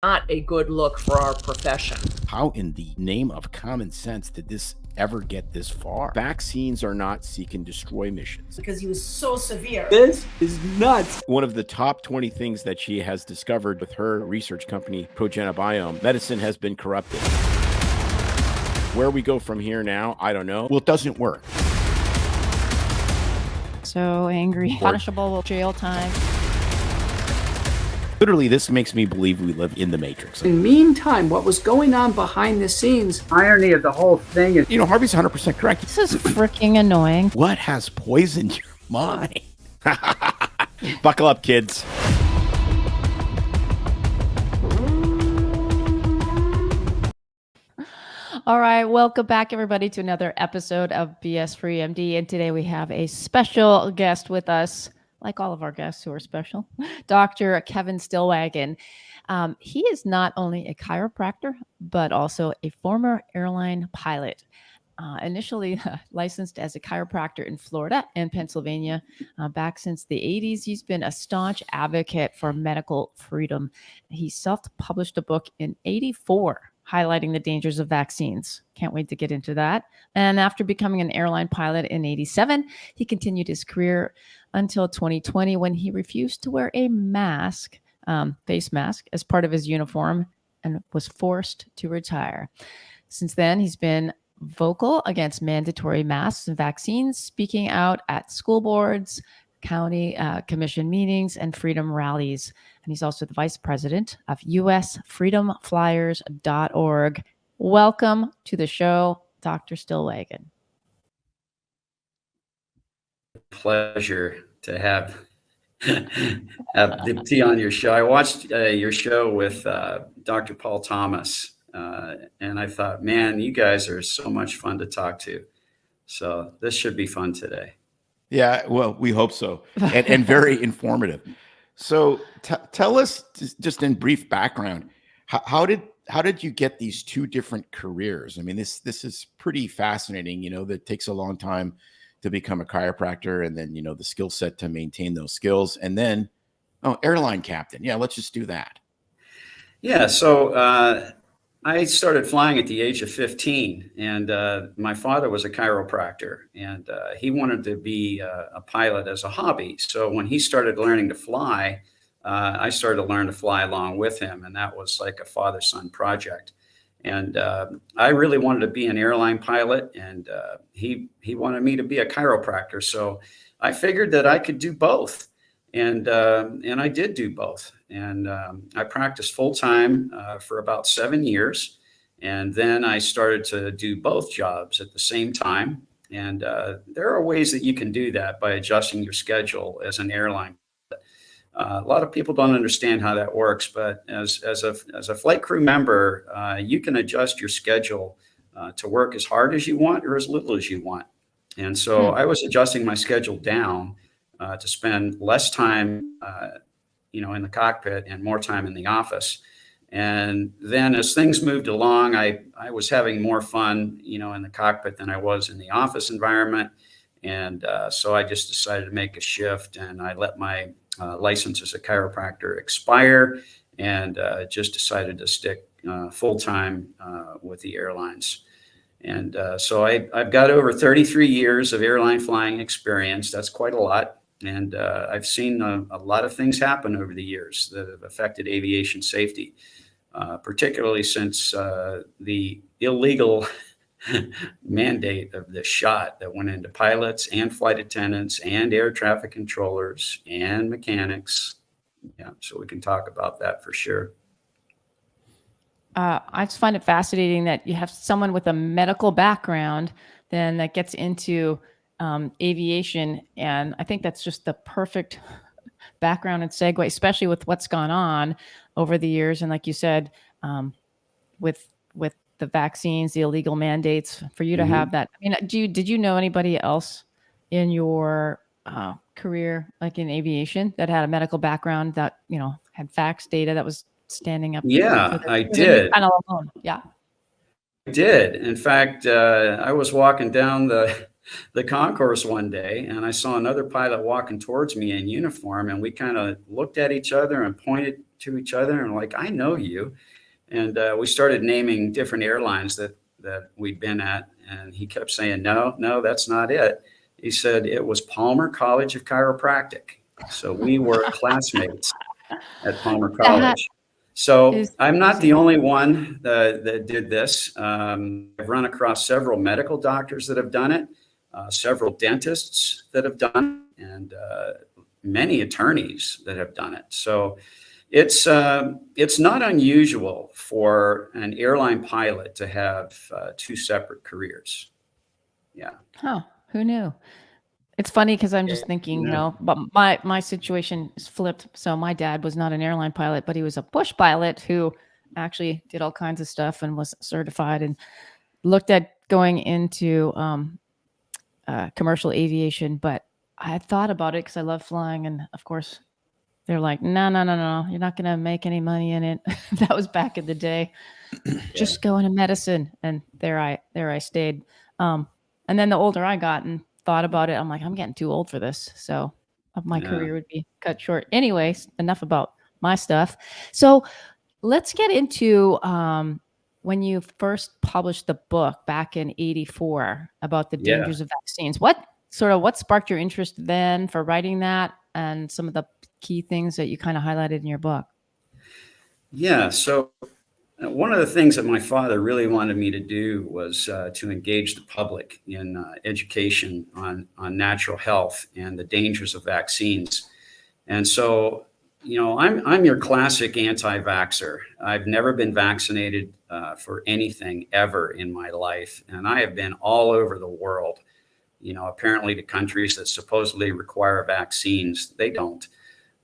not a good look for our profession. How in the name of common sense did this ever get this far? Vaccines are not seek and destroy missions. Because he was so severe. This is nuts. One of the top 20 things that she has discovered with her research company, Progenobiome, medicine has been corrupted. Where we go from here now, I don't know. Well, it doesn't work. So angry, punishable with jail time. Literally, this makes me believe we live in the Matrix. In the meantime, what was going on behind the scenes? Irony of the whole thing is, Harvey's 100% correct. This is freaking annoying. What has poisoned your mind? Buckle up, kids. All right, welcome back, everybody, to another episode of BS Free MD. And today we have a special guest with us, like all of our guests who are special, Dr. Kevin Stillwagon. He is not only a chiropractor, but also a former airline pilot. Initially licensed as a chiropractor in Florida and Pennsylvania. Back since the 80s, he's been a staunch advocate for medical freedom. He self-published a book in 1984 highlighting the dangers of vaccines. Can't wait to get into that. And after becoming an airline pilot in 1987, he continued his career until 2020 when he refused to wear a mask, face mask, as part of his uniform and was forced to retire. Since then, he's been vocal against mandatory masks and vaccines, speaking out at school boards, county commission meetings, and freedom rallies. And he's also the vice president of usfreedomflyers.org. Welcome to the show, Dr. Stillwagon. pleasure to have the tea on your show. I watched your show with Dr. Paul Thomas, and I thought, man, you guys are so much fun to talk to. So this should be fun today. Yeah, well, we hope so, and very informative. So tell us, just in brief background, how did you get these two different careers? I mean, this is pretty fascinating. That takes a long time to become a chiropractor, and then the skill set to maintain those skills, and then airline captain. Yeah, let's just do that. Yeah, so I started flying at the age of 15, and my father was a chiropractor, and he wanted to be a pilot as a hobby. So when he started learning to fly, I started to learn to fly along with him, and that was like a father-son project. And I really wanted to be an airline pilot, and he wanted me to be a chiropractor. So I figured that I could do both, and I did do both. And I practiced full time for about 7 years, and then I started to do both jobs at the same time. And there are ways that you can do that by adjusting your schedule as an airline. A lot of people don't understand how that works, but as a flight crew member, you can adjust your schedule to work as hard as you want or as little as you want. And so I was adjusting my schedule down to spend less time, in the cockpit and more time in the office. And then as things moved along, I was having more fun, in the cockpit than I was in the office environment. And so I just decided to make a shift, and I let my license as a chiropractor expire, and just decided to stick full-time with the airlines. And so I've got over 33 years of airline flying experience. That's quite a lot. And I've seen a lot of things happen over the years that have affected aviation safety, particularly since the illegal mandate of the shot that went into pilots and flight attendants and air traffic controllers and mechanics. Yeah, so we can talk about that for sure. I just find it fascinating that you have someone with a medical background then that gets into aviation. And I think that's just the perfect background and segue, especially with what's gone on over the years. And like you said, with the vaccines, the illegal mandates, for you to have that. I mean, did you know anybody else in your career, like in aviation, that had a medical background that, had facts, data that was standing up? Yeah, I did. Yeah. I did. In fact, I was walking down the the concourse one day, and I saw another pilot walking towards me in uniform, and we kind of looked at each other and pointed to each other and like, I know you. And we started naming different airlines that we'd been at. And he kept saying, no, that's not it. He said it was Palmer College of Chiropractic. So we were classmates at Palmer College. So I'm not the only one that did this. I've run across several medical doctors that have done it, several dentists that have done it, and many attorneys that have done it. So it's not unusual for an airline pilot to have two separate careers. Yeah. Oh, who knew? It's funny because I'm just thinking, but my situation is flipped. So my dad was not an airline pilot, but he was a bush pilot who actually did all kinds of stuff and was certified and looked at going into commercial aviation. But I had thought about it because I love flying, and of course, they're like, no, you're not going to make any money in it. That was back in the day. Just go into medicine. And there I stayed. And then the older I got and thought about it, I'm like, I'm getting too old for this. So my career would be cut short. Anyways, enough about my stuff. So let's get into when you first published the book back in '84 about the dangers of vaccines. What sparked your interest then for writing that, and some of the key things that you kind of highlighted in your book? Yeah. So one of the things that my father really wanted me to do was to engage the public in education on natural health and the dangers of vaccines. And so, I'm your classic anti-vaxxer. I've never been vaccinated for anything ever in my life. And I have been all over the world, apparently to countries that supposedly require vaccines. They don't.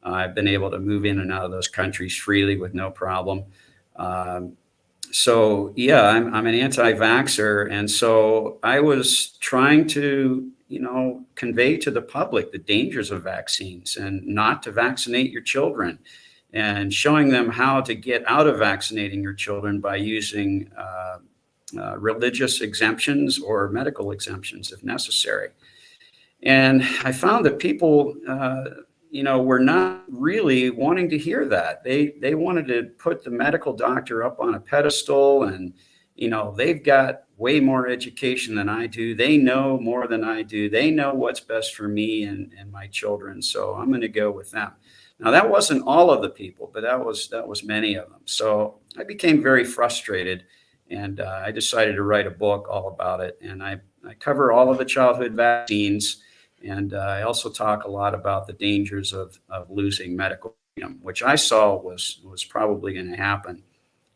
I've been able to move in and out of those countries freely with no problem. So I'm an anti-vaxxer. And so I was trying to, convey to the public the dangers of vaccines and not to vaccinate your children, and showing them how to get out of vaccinating your children by using religious exemptions or medical exemptions if necessary. And I found that people, were not really wanting to hear that. They wanted to put the medical doctor up on a pedestal, and, they've got way more education than I do. They know more than I do. They know what's best for me and my children. So I'm going to go with them. Now, that wasn't all of the people, but that was many of them. So I became very frustrated, and I decided to write a book all about it. And I cover all of the childhood vaccines. And I also talk a lot about the dangers of losing medical freedom, which I saw was probably going to happen.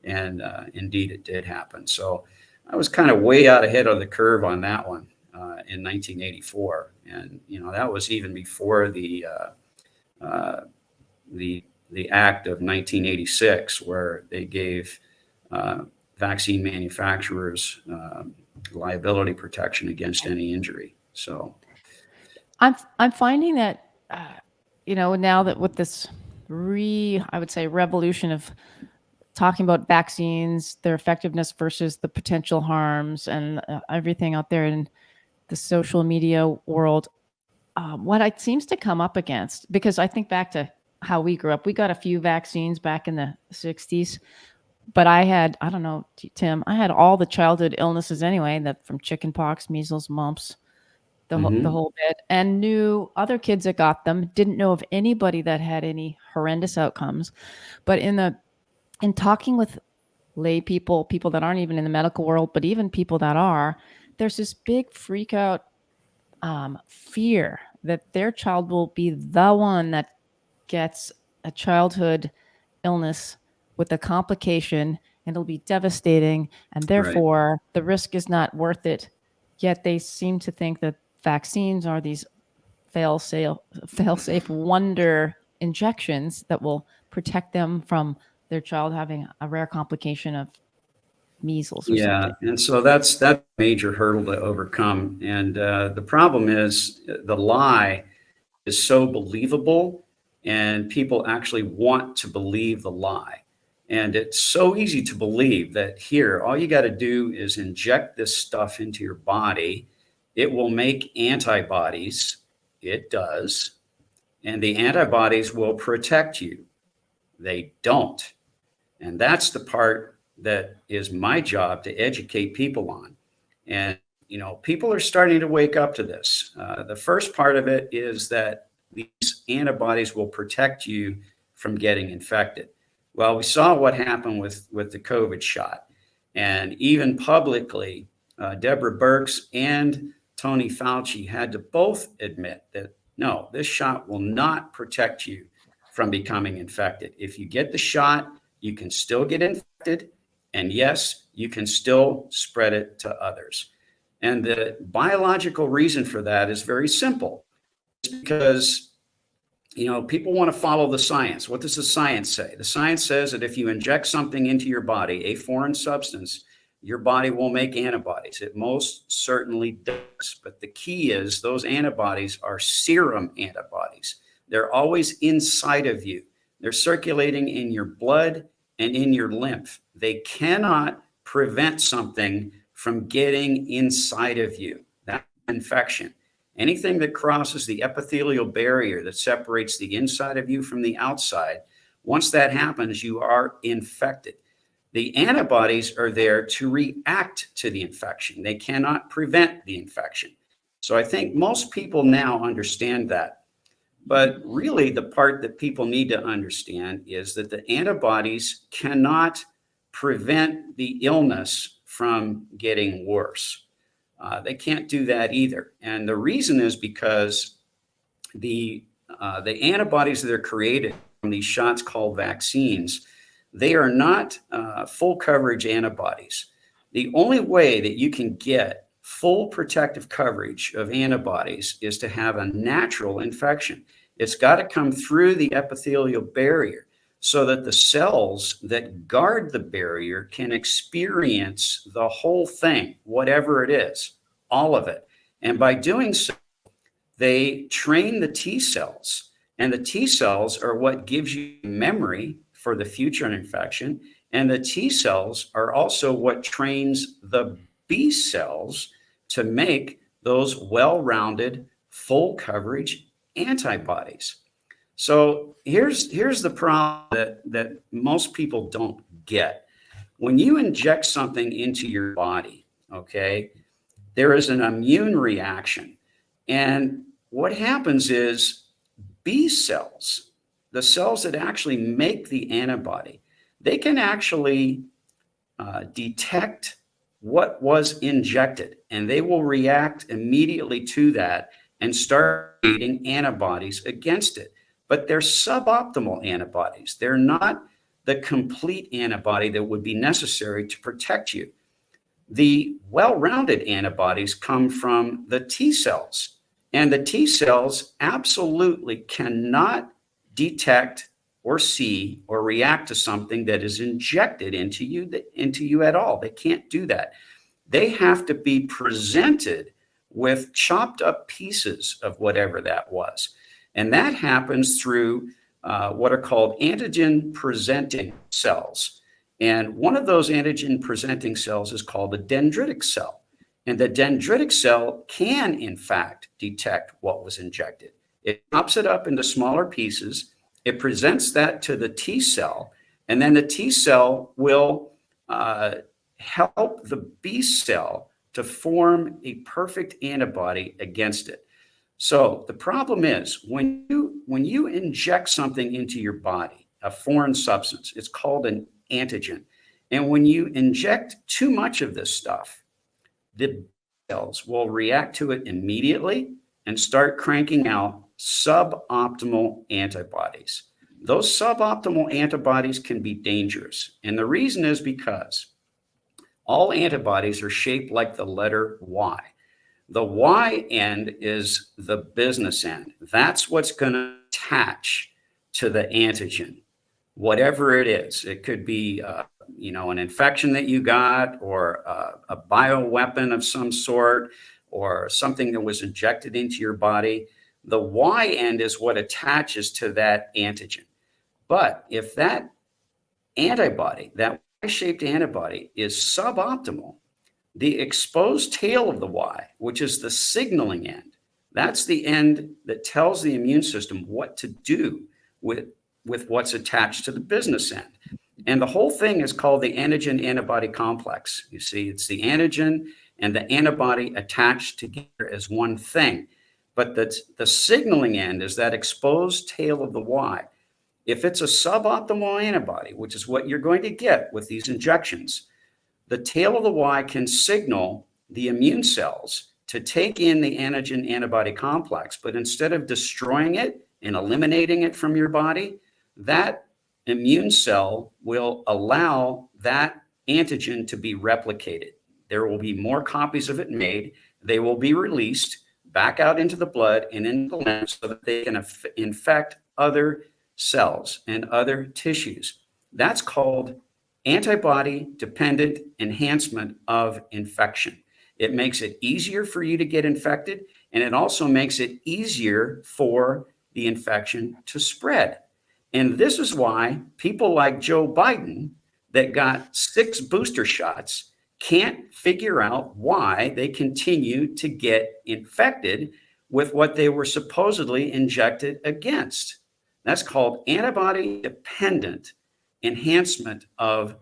And indeed, it did happen. So I was kind of way out ahead of the curve on that one in 1984. And, that was even before the act of 1986, where they gave vaccine manufacturers liability protection against any injury. So I'm finding that, now that with this I would say revolution of talking about vaccines, their effectiveness versus the potential harms, and everything out there in the social media world, what it seems to come up against, because I think back to how we grew up, we got a few vaccines back in the 60s, but I don't know, Tim, I had all the childhood illnesses anyway, that from chicken pox, measles, mumps, the whole bit, and knew other kids that got them, didn't know of anybody that had any horrendous outcomes. But in talking with lay people that aren't even in the medical world, but even people that are, there's this big freak out fear that their child will be the one that gets a childhood illness with a complication, and it'll be devastating, and therefore the risk is not worth it. Yet they seem to think that vaccines are these fail-safe wonder injections that will protect them from their child having a rare complication of measles or something. And so that's a major hurdle to overcome. And the problem is the lie is so believable, and people actually want to believe the lie. And it's so easy to believe that here, all you got to do is inject this stuff into your body. it will make antibodies. It does. And the antibodies will protect you. They don't. And that's the part that is my job to educate people on. And, people are starting to wake up to this. The first part of it is that these antibodies will protect you from getting infected. Well, we saw what happened with the COVID shot. And even publicly, Deborah Birx and Tony Fauci had to both admit that, no, this shot will not protect you from becoming infected. If you get the shot, you can still get infected. And yes, you can still spread it to others. And the biological reason for that is very simple. It's because, people want to follow the science. What does the science say? The science says that if you inject something into your body, a foreign substance, your body will make antibodies. It most certainly does. But the key is those antibodies are serum antibodies. They're always inside of you. They're circulating in your blood and in your lymph. They cannot prevent something from getting inside of you. That infection. Anything that crosses the epithelial barrier that separates the inside of you from the outside, once that happens, you are infected. The antibodies are there to react to the infection. They cannot prevent the infection. So I think most people now understand that. But really, the part that people need to understand is that the antibodies cannot prevent the illness from getting worse. They can't do that either. And the reason is because the antibodies that are created from these shots called vaccines, they are not full coverage antibodies. The only way that you can get full protective coverage of antibodies is to have a natural infection. It's got to come through the epithelial barrier so that the cells that guard the barrier can experience the whole thing, whatever it is, all of it. And by doing so, they train the T cells, and the T cells are what gives you memory for the future infection. And the T cells are also what trains the B cells to make those well-rounded, full coverage antibodies. So here's the problem that most people don't get. When you inject something into your body, okay, there is an immune reaction. And what happens is B cells, the cells that actually make the antibody, they can actually detect what was injected, and they will react immediately to that and start creating antibodies against it. But they're suboptimal antibodies. They're not the complete antibody that would be necessary to protect you. The well-rounded antibodies come from the T cells, and the T cells absolutely cannot detect or see or react to something that is injected into you at all. They can't do that. They have to be presented with chopped up pieces of whatever that was. And that happens through what are called antigen presenting cells. And one of those antigen presenting cells is called a dendritic cell. And the dendritic cell can, in fact, detect what was injected. It chops it up into smaller pieces. It presents that to the T cell, and then the T cell will help the B cell to form a perfect antibody against it. So the problem is when you inject something into your body, a foreign substance, it's called an antigen. And when you inject too much of this stuff, the cells will react to it immediately and start cranking out suboptimal antibodies. Those suboptimal antibodies can be dangerous. And the reason is because all antibodies are shaped like the letter Y. The Y end is the business end. That's what's going to attach to the antigen, whatever it is. It could be an infection that you got, or a bioweapon of some sort, or something that was injected into your body. The Y end is what attaches to that antigen. But if that antibody, that Y-shaped antibody, is suboptimal, The exposed tail of the Y, which is the signaling end, that's the end that tells the immune system what to do with what's attached to the business end. And the whole thing is called the antigen antibody complex. You see, it's the antigen and the antibody attached together as one thing. But the signaling end is that exposed tail of the Y. If it's a suboptimal antibody, which is what you're going to get with these injections, the tail of the Y can signal the immune cells to take in the antigen antibody complex. But instead of destroying it and eliminating it from your body, that immune cell will allow that antigen to be replicated. There will be more copies of it made. They will be released back out into the blood and into the lymph so that they can infect other cells and other tissues. That's called antibody-dependent enhancement of infection. It makes it easier for you to get infected, and it also makes it easier for the infection to spread. And this is why people like Joe Biden that got 6 booster shots can't figure out why they continue to get infected with what they were supposedly injected against. That's called antibody-dependent enhancement of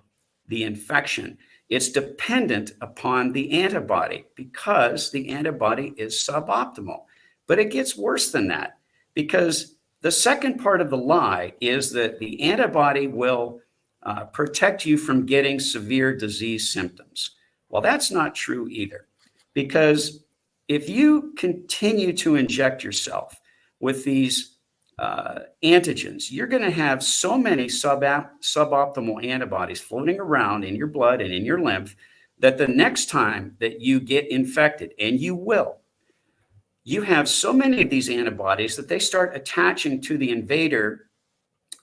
the infection. It's dependent upon the antibody because the antibody is suboptimal. But it gets worse than that, because the second part of the lie is that the antibody will protect you from getting severe disease symptoms. Well, that's not true either, because if you continue to inject yourself with these antigens, you're going to have so many suboptimal antibodies floating around in your blood and in your lymph that the next time that you get infected, and you will, you have so many of these antibodies that they start attaching to the invader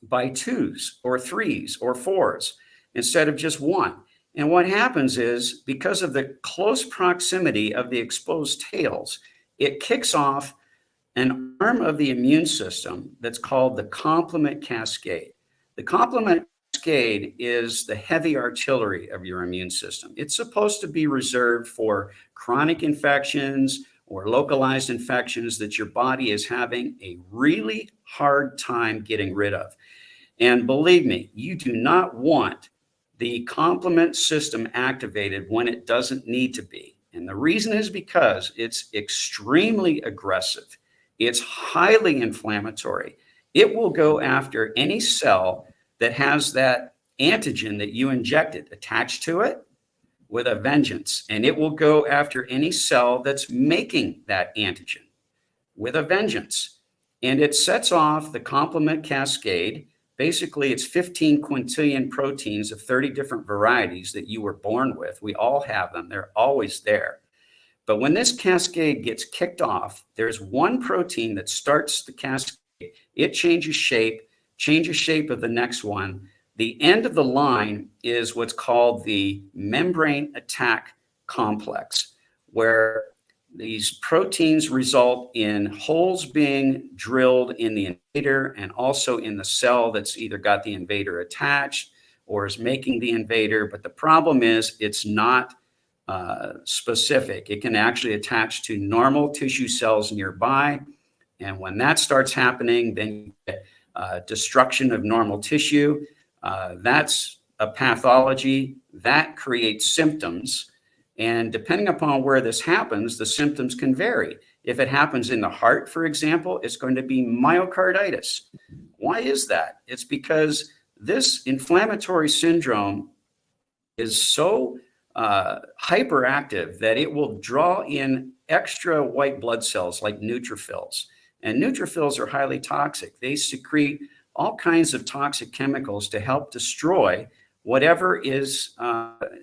by 2s or 3s or 4s instead of just 1. And what happens is, because of the close proximity of the exposed tails, it kicks off an arm of the immune system that's called the complement cascade. The complement cascade is the heavy artillery of your immune system. It's supposed to be reserved for chronic infections or localized infections that your body is having a really hard time getting rid of. And believe me, you do not want the complement system activated when it doesn't need to be. And the reason is because it's extremely aggressive. It's highly inflammatory. It will go after any cell that has that antigen that you injected attached to it with a vengeance. And it will go after any cell that's making that antigen with a vengeance. And it sets off the complement cascade. Basically, it's 15 quintillion proteins of 30 different varieties that you were born with. We all have them. They're always there. But when this cascade gets kicked off, there's one protein that starts the cascade. It changes shape of the next one. The end of the line is what's called the membrane attack complex, where these proteins result in holes being drilled in the invader and also in the cell that's either got the invader attached or is making the invader. But the problem is it's not specific. It can actually attach to normal tissue cells nearby. And when that starts happening, then you get destruction of normal tissue. That's a pathology that creates symptoms. And depending upon where this happens, the symptoms can vary. If it happens in the heart, for example, it's going to be myocarditis. Why is that? It's because this inflammatory syndrome is so hyperactive that it will draw in extra white blood cells like neutrophils. And neutrophils are highly toxic. They secrete all kinds of toxic chemicals to help destroy whatever is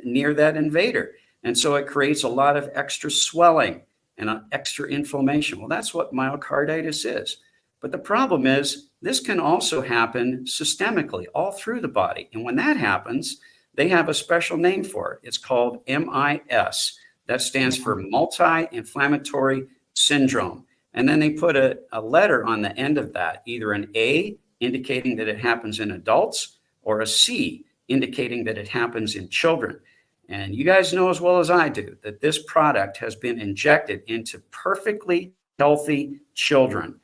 near that invader. And so it creates a lot of extra swelling and extra inflammation. Well, that's what myocarditis is. But the problem is this can also happen systemically all through the body. And when that happens, they have a special name for it. It's called MIS. That stands for multi-inflammatory syndrome. And then they put a letter on the end of that, either an A, indicating that it happens in adults, or a C, indicating that it happens in children. And you guys know as well as I do that this product has been injected into perfectly healthy children,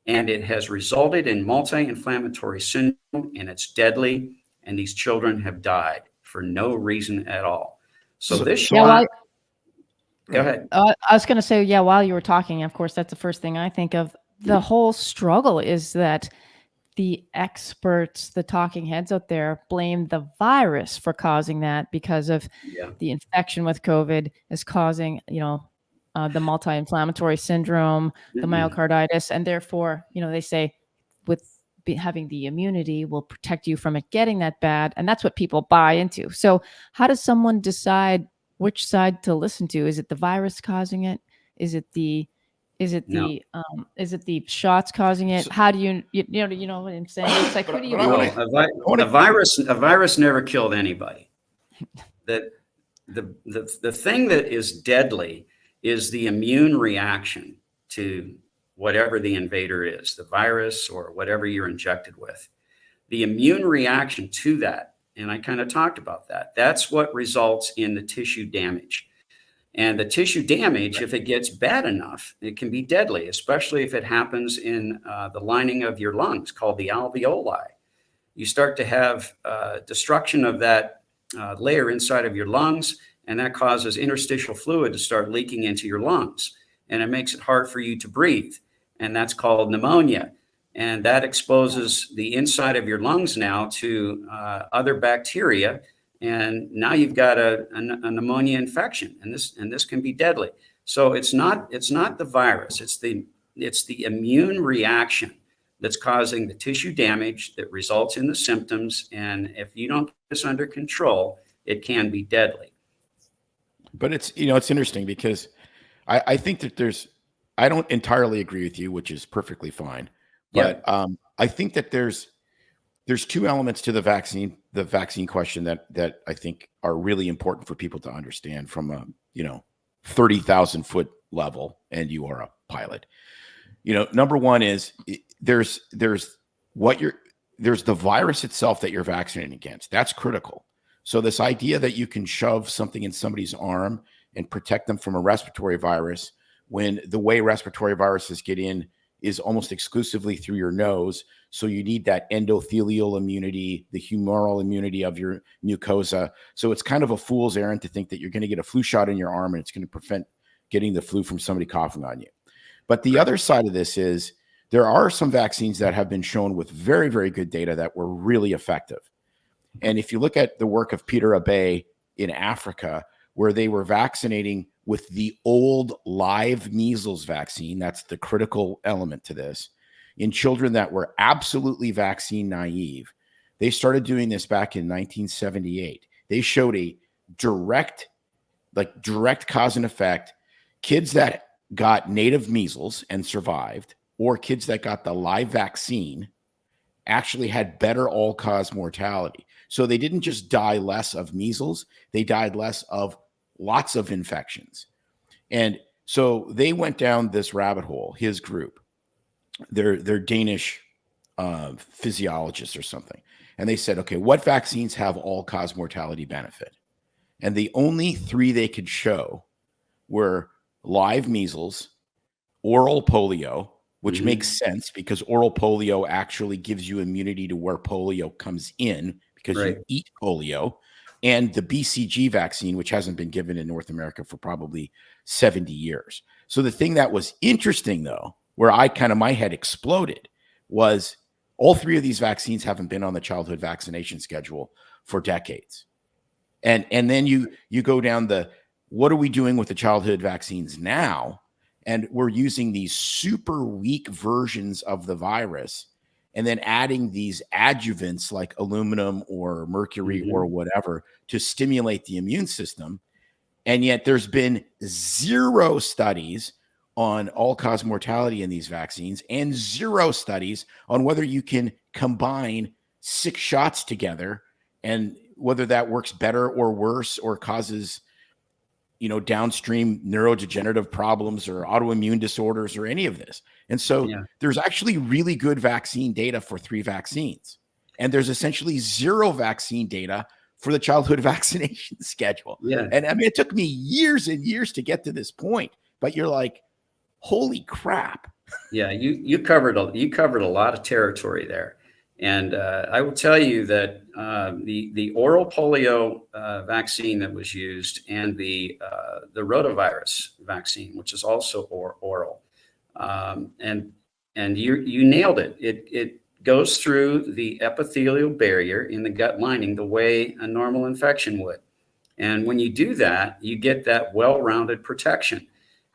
and it has resulted in multi-inflammatory syndrome, and it's deadly, and these children have died for no reason at all. So this shot, go ahead. I was going to say, yeah, while you were talking, of course, that's the first thing I think of. The whole struggle is that the experts, the talking heads out there, blame the virus for causing that because of the infection with COVID is causing, the multi-inflammatory syndrome, the myocarditis, and therefore, they say having the immunity will protect you from it getting that bad, and that's what people buy into. So, how does someone decide which side to listen to? Is it the virus causing it? Is it the shots causing it? How do you know what I'm saying? It's like, who do you believe? A virus never killed anybody. That the thing that is deadly is the immune reaction to whatever the invader is, the virus or whatever you're injected with. The immune reaction to that, and I kind of talked about that, that's what results in the tissue damage. And the tissue damage, if it gets bad enough, it can be deadly, especially if it happens in the lining of your lungs called the alveoli. You start to have destruction of that layer inside of your lungs, and that causes interstitial fluid to start leaking into your lungs. And it makes it hard for you to breathe. And that's called pneumonia. And that exposes the inside of your lungs now to other bacteria. And now you've got a pneumonia infection, and this can be deadly. So it's not the virus, it's the immune reaction that's causing the tissue damage that results in the symptoms. And if you don't get this under control, it can be deadly. But it's interesting because I think that I don't entirely agree with you, which is perfectly fine. But I think that there's two elements to the vaccine question that I think are really important for people to understand from a 30,000 foot level, and you are a pilot. Number one is there's the virus itself that you're vaccinating against. That's critical. So this idea that you can shove something in somebody's arm and protect them from a respiratory virus, when the way respiratory viruses get in is almost exclusively through your nose. So you need that endothelial immunity, the humoral immunity of your mucosa. So it's kind of a fool's errand to think that you're going to get a flu shot in your arm and it's going to prevent getting the flu from somebody coughing on you. But the other side of this is there are some vaccines that have been shown with very, very good data that were really effective. And if you look at the work of Peter Abbe in Africa, where they were vaccinating with the old live measles vaccine, that's the critical element to this, in children that were absolutely vaccine naive. They started doing this back in 1978. They showed a direct cause and effect. Kids that got native measles and survived, or kids that got the live vaccine, actually had better all-cause mortality. So they didn't just die less of measles, they died less of lots of infections. And so they went down this rabbit hole, his group. They're Danish physiologists or something. And they said, okay, what vaccines have all-cause mortality benefit? And the only three they could show were live measles, oral polio, which makes sense because oral polio actually gives you immunity to where polio comes in because you eat polio, and the BCG vaccine, which hasn't been given in North America for probably 70 years. So the thing that was interesting, though, where my head exploded, was all three of these vaccines haven't been on the childhood vaccination schedule for decades. And then you go down what are we doing with the childhood vaccines now? And we're using these super weak versions of the virus and then adding these adjuvants like aluminum or mercury or whatever to stimulate the immune system. And yet there's been zero studies on all-cause mortality in these vaccines and zero studies on whether you can combine 6 shots together and whether that works better or worse or causes downstream neurodegenerative problems or autoimmune disorders or any of this. And so there's actually really good vaccine data for 3 vaccines. And there's essentially zero vaccine data for the childhood vaccination schedule. Yeah. And I mean, it took me years and years to get to this point, but you're like, holy crap. Yeah, you covered a lot of territory there, and I will tell you that the oral polio vaccine that was used and the rotavirus vaccine, which is also oral, and you nailed it. It goes through the epithelial barrier in the gut lining the way a normal infection would, and when you do that, you get that well-rounded protection.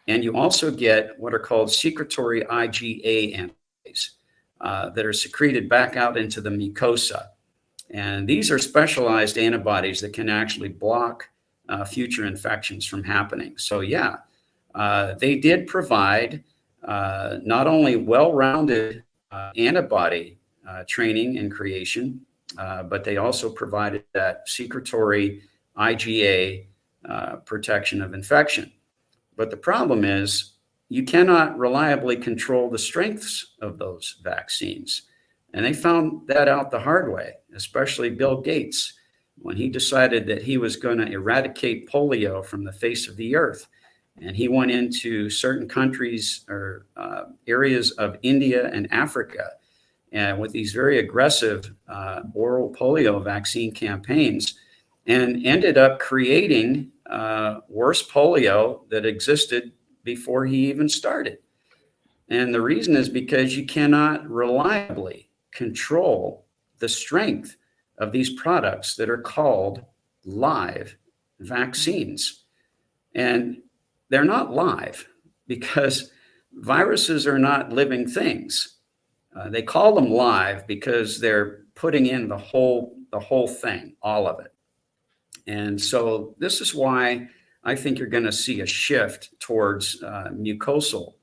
And you also get what are called secretory IgA antibodies that are secreted back out into the mucosa. And these are specialized antibodies that can actually block future infections from happening. So yeah, they did provide not only well-rounded antibody training and creation, but they also provided that secretory IgA protection of infection. But the problem is you cannot reliably control the strengths of those vaccines. And they found that out the hard way, especially Bill Gates, when he decided that he was going to eradicate polio from the face of the earth. And he went into certain countries or areas of India and Africa and with these very aggressive oral polio vaccine campaigns, and ended up creating worse polio that existed before he even started. And the reason is because you cannot reliably control the strength of these products that are called live vaccines. And they're not live because viruses are not living things. They call them live because they're putting in the whole thing, all of it. And so this is why I think you're going to see a shift towards mucosal,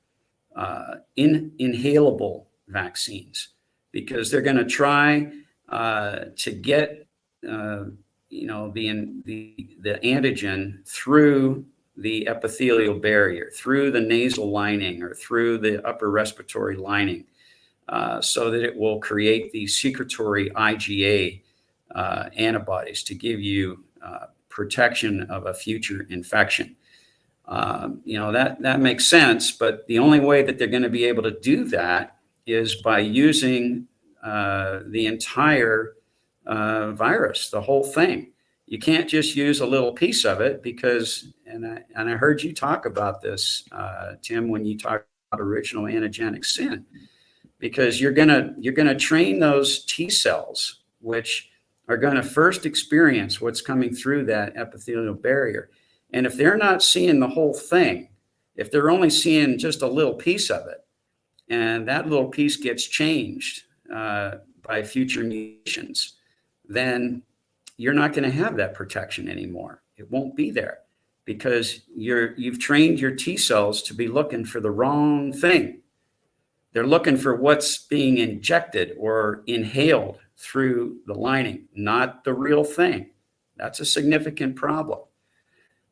inhalable vaccines, because they're going to try to get the antigen through the epithelial barrier, through the nasal lining or through the upper respiratory lining, so that it will create these secretory IgA antibodies to give you protection of a future infection. That makes sense, but the only way that they're going to be able to do that is by using the entire virus, the whole thing. You can't just use a little piece of it because, and I heard you talk about this, Tim, when you talk about original antigenic sin, because you're gonna train those T cells, which are going to first experience what's coming through that epithelial barrier. And if they're not seeing the whole thing, if they're only seeing just a little piece of it, and that little piece gets changed by future mutations, then you're not going to have that protection anymore. It won't be there because you've trained your T cells to be looking for the wrong thing. They're looking for what's being injected or inhaled through the lining, not the real thing. That's a significant problem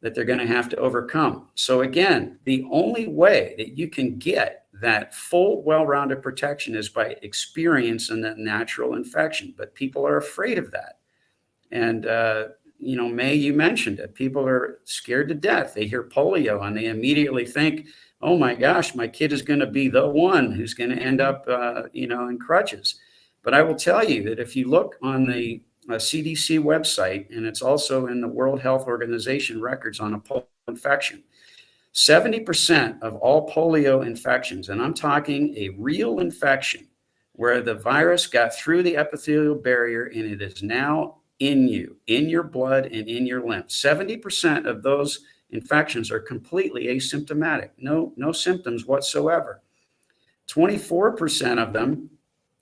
that they're going to have to overcome. So again, the only way that you can get that full, well-rounded protection is by experiencing that natural infection. But people are afraid of that. And, May, you mentioned it. People are scared to death. They hear polio and they immediately think, oh my gosh, my kid is going to be the one who's going to end up, in crutches. But I will tell you that if you look on the CDC website, and it's also in the World Health Organization records on a polio infection, 70% of all polio infections, and I'm talking a real infection where the virus got through the epithelial barrier and it is now in you, in your blood and in your lymph. 70% of those infections are completely asymptomatic, no symptoms whatsoever. 24% of them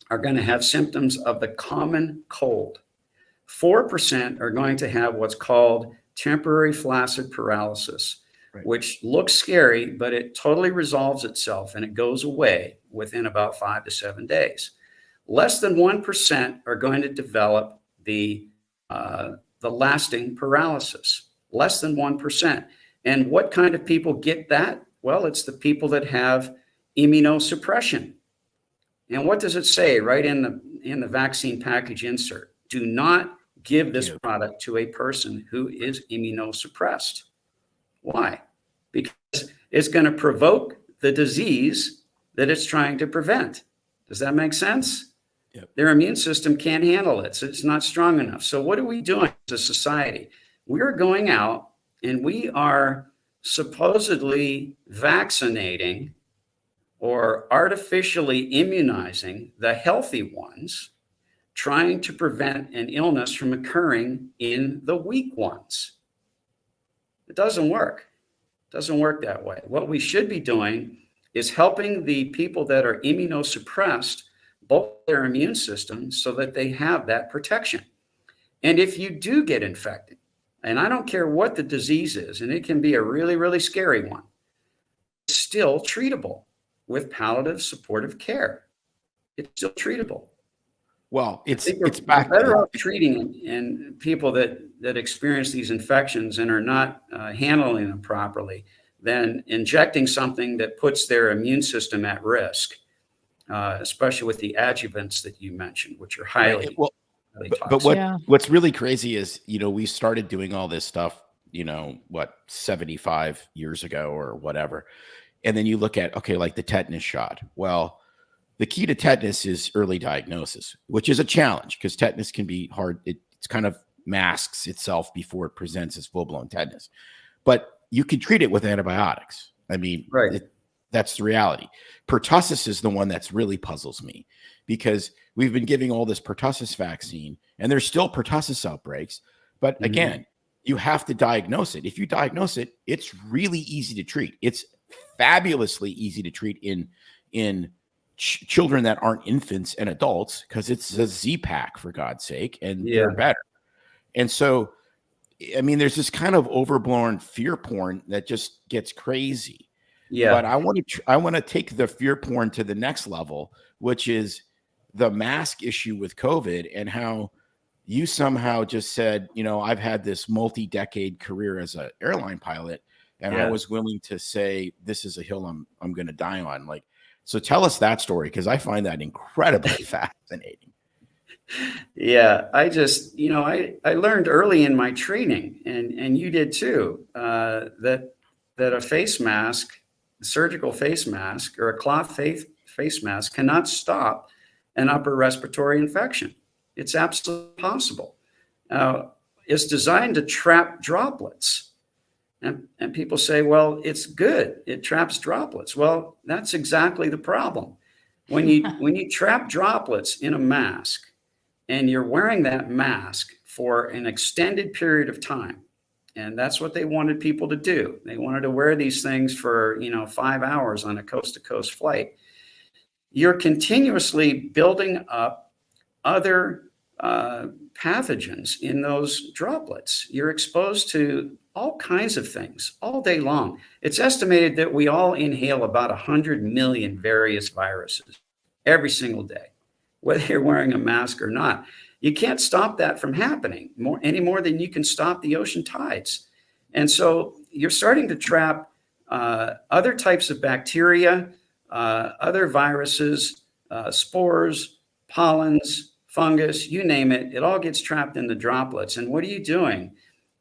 are going to have symptoms of the common cold. 4% are going to have what's called temporary flaccid paralysis, right, which looks scary, but it totally resolves itself and it goes away within about 5 to 7 days. Less than 1% are going to develop the lasting paralysis. Less than 1%. And what kind of people get that? Well, it's the people that have immunosuppression. And what does it say right in the vaccine package insert? Do not give this product to a person who is immunosuppressed. Why? Because it's going to provoke the disease that it's trying to prevent. Does that make sense? Yep. Their immune system can't handle it. So it's not strong enough. So what are we doing as a society? We're going out and we are supposedly vaccinating or artificially immunizing the healthy ones, trying to prevent an illness from occurring in the weak ones. It doesn't work. It doesn't work that way. What we should be doing is helping the people that are immunosuppressed bulk their immune system so that they have that protection. And if you do get infected, and I don't care what the disease is, and it can be a really, really scary one, it's still treatable with palliative supportive care. It's still treatable. Well, it's we're back better off treating and people that experience these infections and are not handling them properly than injecting something that puts their immune system at risk, especially with the adjuvants that you mentioned, which are highly toxic. But what's really crazy is, we started doing all this stuff, 75 years ago or whatever. And then you look at, okay, like the tetanus shot. Well, the key to tetanus is early diagnosis, which is a challenge because tetanus can be hard. It's kind of masks itself before it presents as full-blown tetanus. But you can treat it with antibiotics. I mean, that's the reality. Pertussis is the one that's really puzzles me because we've been giving all this pertussis vaccine and there's still pertussis outbreaks. But again, you have to diagnose it. If you diagnose it, it's really easy to treat. It's fabulously easy to treat in children that aren't infants and adults because it's a Z-Pack, for God's sake, and they're better. And so, I mean, there's this kind of overblown fear porn that just gets crazy. Yeah. But I want to take the fear porn to the next level, which is the mask issue with COVID and how you somehow just said, I've had this multi-decade career as an airline pilot, and I was willing to say this is a hill I'm going to die on. Like, so tell us that story because I find that incredibly fascinating. Yeah, I just, I learned early in my training, and you did too, that a face mask, a surgical face mask or a cloth face mask cannot stop an upper respiratory infection. It's absolutely possible. It's designed to trap droplets. And people say, well, it's good. It traps droplets. Well, that's exactly the problem. When you trap droplets in a mask and you're wearing that mask for an extended period of time, and that's what they wanted people to do. They wanted to wear these things for, 5 hours on a coast-to-coast flight. You're continuously building up other pathogens in those droplets. You're exposed to all kinds of things all day long. It's estimated that we all inhale about 100 million various viruses every single day, whether you're wearing a mask or not. You can't stop that from happening any more than you can stop the ocean tides. And so you're starting to trap other types of bacteria, other viruses, spores, pollens, fungus, you name it. It all gets trapped in the droplets. And what are you doing?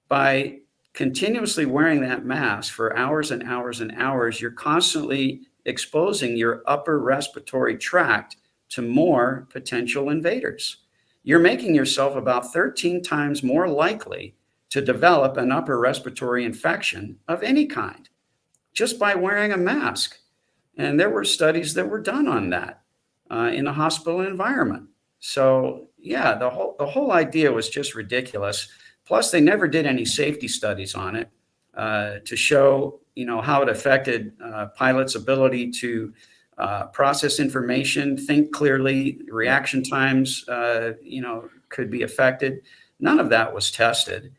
By continuously wearing that mask for hours and hours and hours, you're constantly exposing your upper respiratory tract to more potential invaders. You're making yourself about 13 times more likely to develop an upper respiratory infection of any kind just by wearing a mask. And there were studies that were done on that in a hospital environment. So yeah, the whole idea was just ridiculous. Plus, they never did any safety studies on it to show, how it affected pilots' ability to process information, think clearly, reaction times, could be affected. None of that was tested.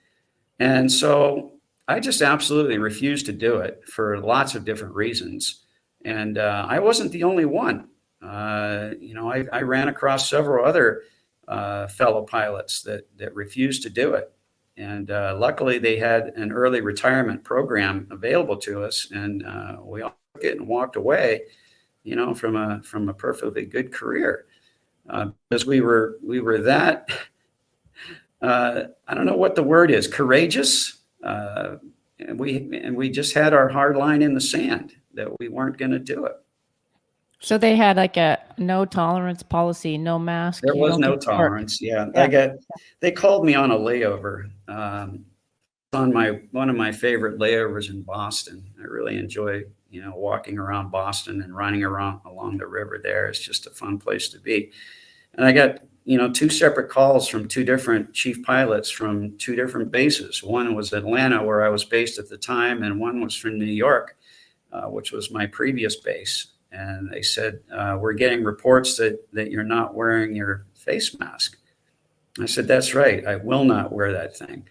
And so I just absolutely refused to do it for lots of different reasons. And I wasn't the only one. I ran across several other fellow pilots that refused to do it. And luckily, they had an early retirement program available to us, and we all took it and walked away, from a perfectly good career because we were that I don't know what the word is, courageous. And we just had our hard line in the sand that we weren't going to do it. So they had like a no tolerance policy, no mask. There you was don't no get to work. tolerance. Yeah, Yeah. they called me on a layover. On one of my favorite layovers in Boston. I really enjoy, walking around Boston and running around along the river there. It's just a fun place to be. And I got, two separate calls from two different chief pilots from two different bases. One was Atlanta, where I was based at the time, and one was from New York, which was my previous base. And they said, we're getting reports that you're not wearing your face mask. I said, that's right. I will not wear that thing.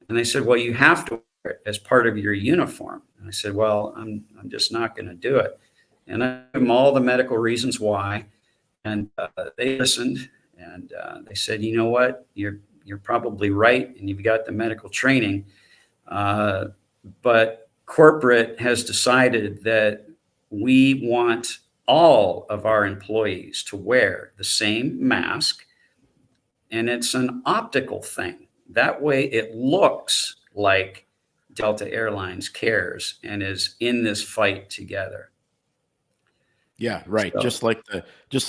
And they said, well, you have to wear it as part of your uniform. And I said, well, I'm just not going to do it. And I gave them all the medical reasons why. And they listened, and they said, you know what, you're probably right, and you've got the medical training. But corporate has decided that we want all of our employees to wear the same mask, and it's an optical thing. That way it looks like Delta Airlines cares and is in this fight together. Yeah, right. So, just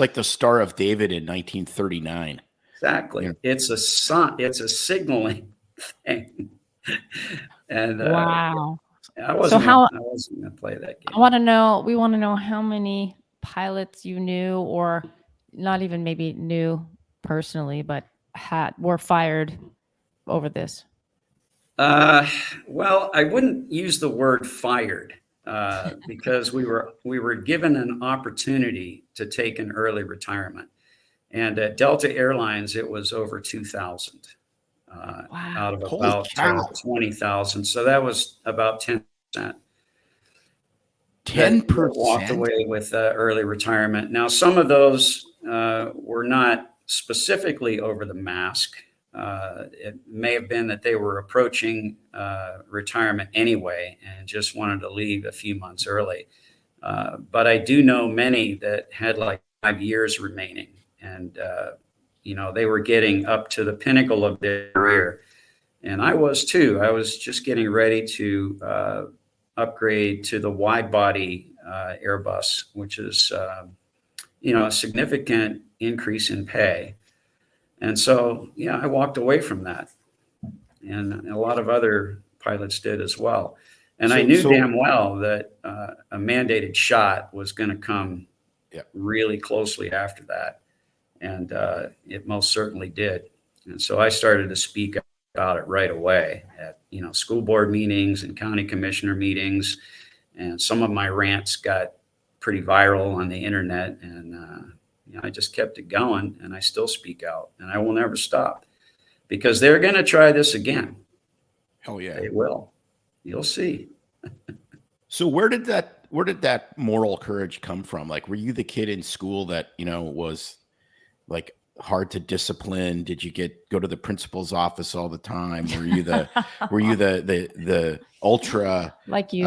like the Star of David in 1939. exactly. Yeah. It's a signaling thing. And Wow. I wasn't how- I wasn't going to play that game. We want to know how many pilots you knew, or not even maybe knew personally, but were fired over this. Well, I wouldn't use the word fired because we were given an opportunity to take an early retirement. And at Delta Airlines, it was over 2,000 out of about 20,000. So that was about 10%. 10% walked away with early retirement. Now, some of those were not specifically over the mask. It may have been that they were approaching retirement anyway and just wanted to leave a few months early. But I do know many that had like 5 years remaining, and they were getting up to the pinnacle of their career. And I was too. I was just getting ready to upgrade to the wide body Airbus, which is a significant increase in pay. And so, I walked away from that, and a lot of other pilots did as well. And I knew damn well that a mandated shot was going to come really closely after that. And it most certainly did. And so I started to speak about it right away at, school board meetings and county commissioner meetings. And some of my rants got pretty viral on the internet, and I just kept it going, and I still speak out, and I will never stop, because they're going to try this again. Hell yeah. They will. You'll see. So where did that moral courage come from? Like, were you the kid in school that, was like hard to discipline? Did you go to the principal's office all the time? Were you the ultra like you?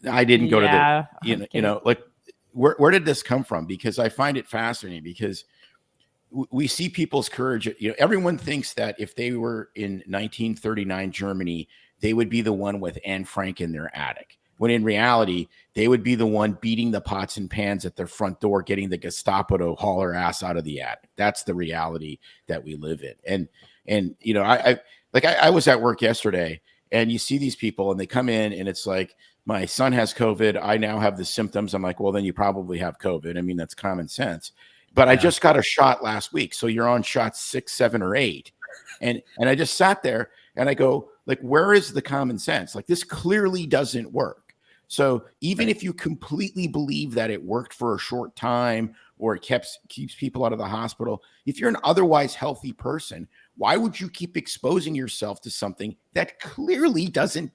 I didn't go to the, like, where did this come from? Because I find it fascinating, because we see people's courage. Everyone thinks that if they were in 1939 Germany, they would be the one with Anne Frank in their attic, when in reality, they would be the one beating the pots and pans at their front door, getting the Gestapo to haul her ass out of the attic. That's the reality that we live in. And I was at work yesterday, and you see these people, and they come in, and it's like, my son has COVID. I now have the symptoms. I'm like, well, then you probably have COVID. I mean, that's common sense. But I just got a shot last week. So you're on shot 6, 7, or 8. And I just sat there and I go, like, where is the common sense? Like, this clearly doesn't work. So even if you completely believe that it worked for a short time, or it keeps people out of the hospital, if you're an otherwise healthy person, why would you keep exposing yourself to something that clearly doesn't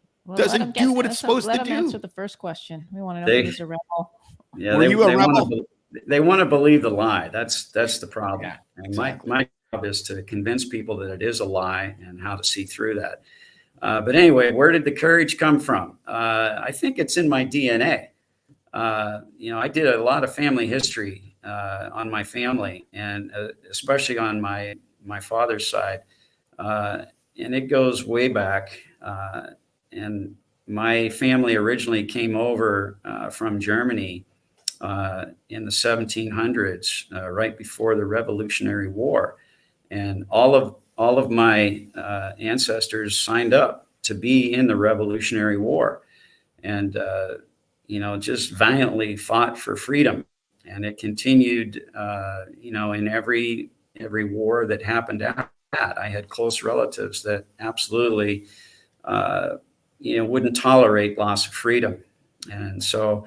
do what it's supposed to do? Let him answer the first question. We want to know if he's a rebel. Yeah, Were you a rebel? They want to believe the lie. That's the problem. Yeah, and exactly. my job is to convince people that it is a lie and how to see through that. But anyway, where did the courage come from? I think it's in my DNA. I did a lot of family history on my family, and especially on my father's side. And it goes way back. And my family originally came over from Germany in the 1700s, right before the Revolutionary War. And all of my ancestors signed up to be in the Revolutionary War, and just valiantly fought for freedom. And it continued, in every war that happened after that. I had close relatives that absolutely, wouldn't tolerate loss of freedom, and so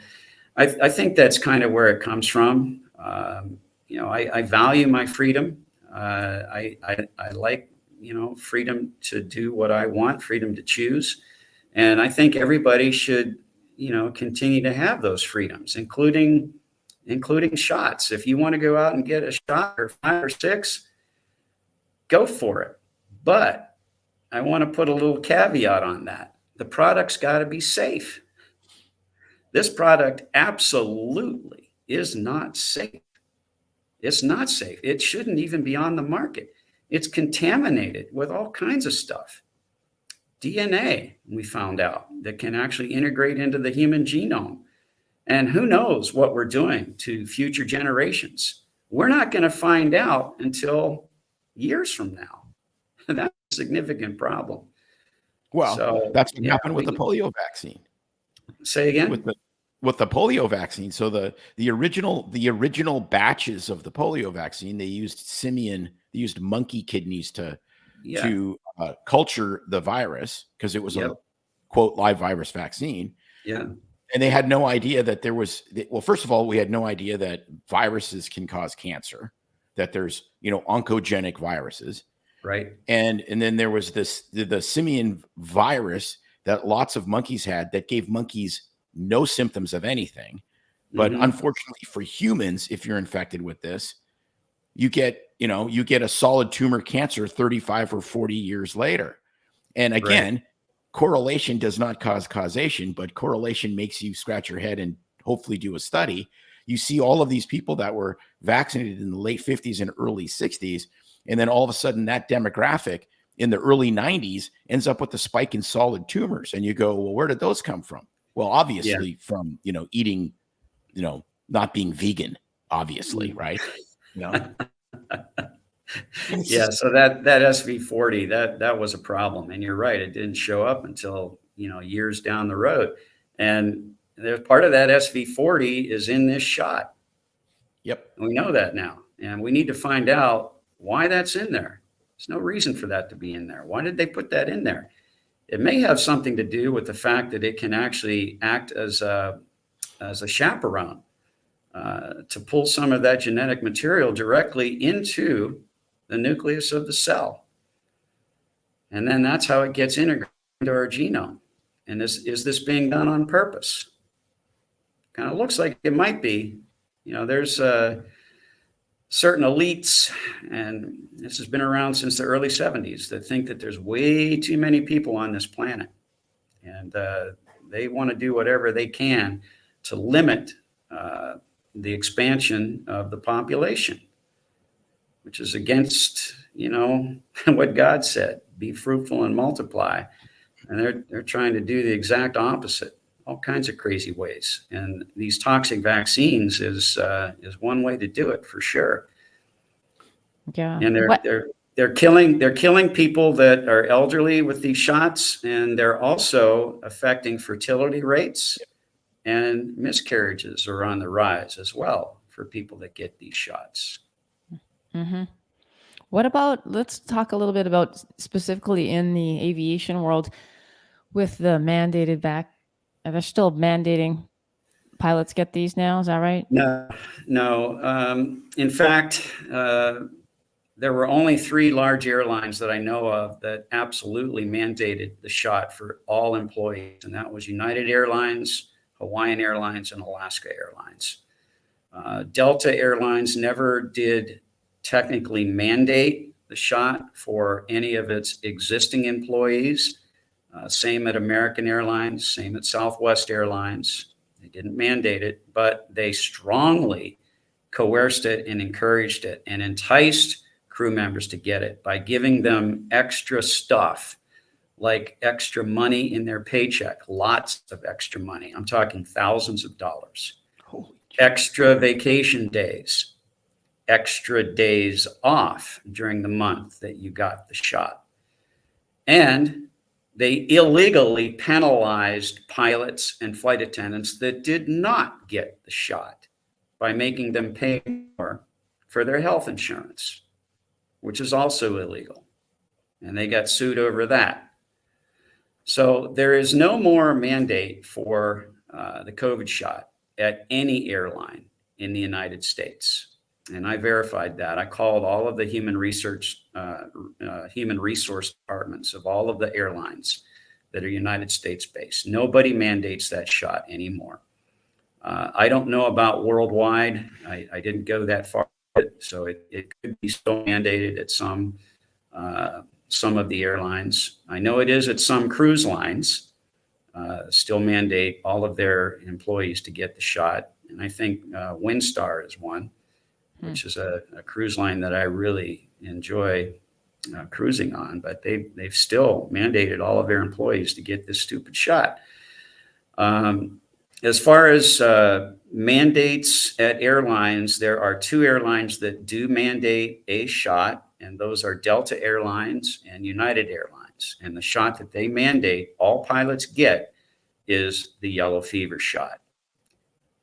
I think that's kind of where it comes from. I value my freedom. I like, freedom to do what I want, freedom to choose. And I think everybody should, continue to have those freedoms, including shots. If you want to go out and get a shot or 5 or 6, go for it. But I want to put a little caveat on that. The product's got to be safe. This product absolutely is not safe. It's not safe. It shouldn't even be on the market. It's contaminated with all kinds of stuff. DNA, we found out, that can actually integrate into the human genome. And who knows what we're doing to future generations. We're not going to find out until years from now. That's a significant problem. Well, so, that's what happened with the polio vaccine. Say again? With the polio vaccine. So the original batches of the polio vaccine, they used monkey kidneys to culture the virus, because it was a quote live virus vaccine. Yeah. And they had no idea that there was, well, first of all, we had no idea that viruses can cause cancer, that there's, oncogenic viruses. Right. And then there was the simian virus that lots of monkeys had that gave monkeys no symptoms of anything. But unfortunately for humans, if you're infected with this, you get a solid tumor cancer 35 or 40 years later. And again, correlation does not cause causation, but correlation makes you scratch your head and hopefully do a study. You see all of these people that were vaccinated in the late 50s and early 60s, and then all of a sudden that demographic in the early 90s ends up with a spike in solid tumors. And you go, well, where did those come from? Well, obviously from, eating, not being vegan, obviously, right? Yeah. So that SV40, that was a problem. And you're right. It didn't show up until, years down the road. And there's part of that SV40 is in this shot. Yep. We know that now. And we need to find out why that's in there. There's no reason for that to be in there. Why did they put that in there? It may have something to do with the fact that it can actually act as a chaperone to pull some of that genetic material directly into the nucleus of the cell. And then that's how it gets integrated into our genome. And is this being done on purpose? Kind of looks like it might be. There's certain elites, and this has been around since the early 70s, that think that there's way too many people on this planet. And they want to do whatever they can to limit the expansion of the population, which is against, what God said, be fruitful and multiply. And they're trying to do the exact opposite, all kinds of crazy ways. And these toxic vaccines is one way to do it for sure. Yeah. And they're killing people that are elderly with these shots, and they're also affecting fertility rates, and miscarriages are on the rise as well for people that get these shots. Mm-hmm. What about, let's talk a little bit about specifically in the aviation world with the mandated they're still mandating pilots get these now. Is that right? No. In fact, there were only 3 large airlines that I know of that absolutely mandated the shot for all employees. And that was United Airlines, Hawaiian Airlines, and Alaska Airlines. Delta Airlines never did technically mandate the shot for any of its existing employees. Same at American Airlines, same at Southwest Airlines. They didn't mandate it, but they strongly coerced it and encouraged it and enticed crew members to get it by giving them extra stuff, like extra money in their paycheck, lots of extra money. I'm talking thousands of dollars, extra vacation days, extra days off during the month that you got the shot. And they illegally penalized pilots and flight attendants that did not get the shot by making them pay more for their health insurance, which is also illegal. And they got sued over that. So there is no more mandate for the COVID shot at any airline in the United States. And I verified that. I called all of the human resource departments of all of the airlines that are United States based. Nobody mandates that shot anymore. I don't know about worldwide. I didn't go that far, so it could be still mandated at some of the airlines. I know it is at some cruise lines, still mandate all of their employees to get the shot. And I think Windstar is one, which is a cruise line that I really enjoy cruising on, but they've still mandated all of their employees to get this stupid shot. As far as mandates at airlines, there are two airlines that do mandate a shot, and those are Delta Airlines and United Airlines. And the shot that they mandate all pilots get is the yellow fever shot.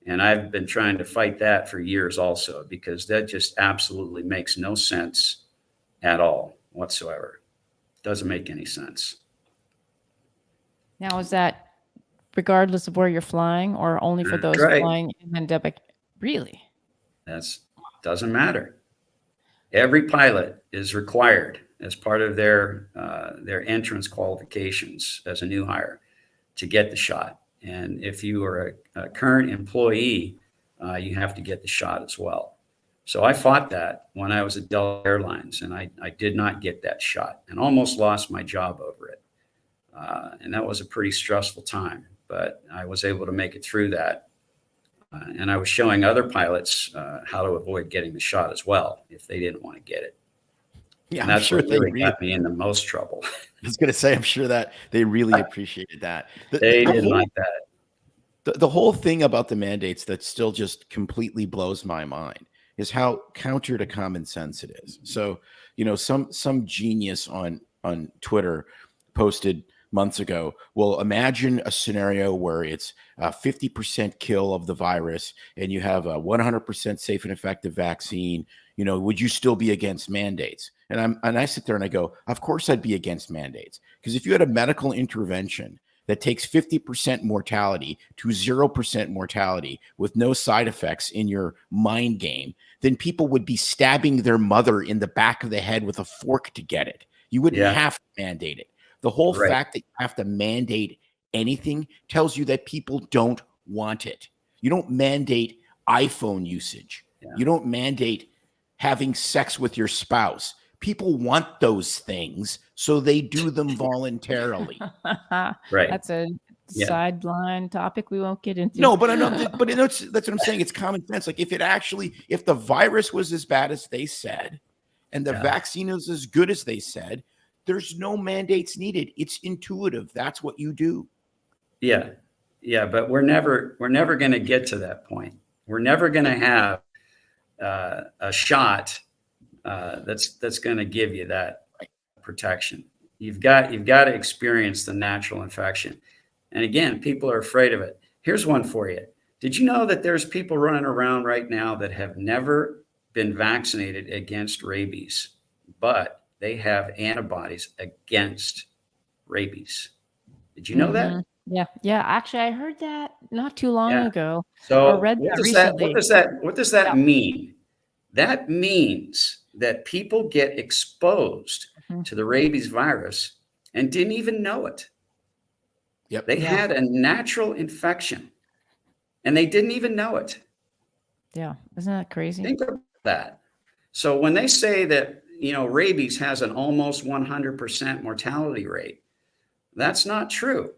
And I've been trying to fight that for years also, because that just absolutely makes no sense at all whatsoever. Doesn't make any sense. Now, is that regardless of where you're flying, or only for those right. flying in endemic? Really? That's doesn't matter. Every pilot is required as part of their entrance qualifications as a new hire to get the shot. And if you are a current employee, you have to get the shot as well. So I fought that when I was at Delta Airlines, and I did not get that shot and almost lost my job over it. And that was a pretty stressful time, but I was able to make it through that. And I was showing other pilots how to avoid getting the shot as well if they didn't want to get it. Yeah, and that's I'm sure what really got me in the most trouble. I was going to say, I'm sure that they really appreciated that. They didn't like that. The whole thing about the mandates that still just completely blows my mind is how counter to common sense it is. So, some genius on Twitter posted months ago, well, imagine a scenario where it's a 50% kill of the virus and you have a 100% safe and effective vaccine. Would you still be against mandates? And I sit there and I go, of course I'd be against mandates, because if you had a medical intervention that takes 50% mortality to 0% mortality with no side effects in your mind game, then people would be stabbing their mother in the back of the head with a fork to get it. You wouldn't have to mandate it. The whole fact that you have to mandate anything tells you that people don't want it. You don't mandate iPhone usage. Yeah. You don't mandate having sex with your spouse. People want those things, so they do them voluntarily. Right. That's a sideline topic we won't get into. No, but that's what I'm saying. It's common sense. Like if the virus was as bad as they said, and the vaccine is as good as they said, there's no mandates needed. It's intuitive. That's what you do. Yeah. Yeah. But we're never going to get to that point. We're never going to have a shot that's going to give you that protection. You've got to experience the natural infection. And again, people are afraid of it. Here's one for you. Did you know that there's people running around right now that have never been vaccinated against rabies, but they have antibodies against rabies? Did you know that? Yeah. Actually, I heard that not too long ago. So or read that recently. What does that mean? That means that people get exposed to the rabies virus and didn't even know it. Yep. They had a natural infection and they didn't even know it. Yeah. Isn't that crazy? Think about that. So when they say that, rabies has an almost 100% mortality rate, that's not true.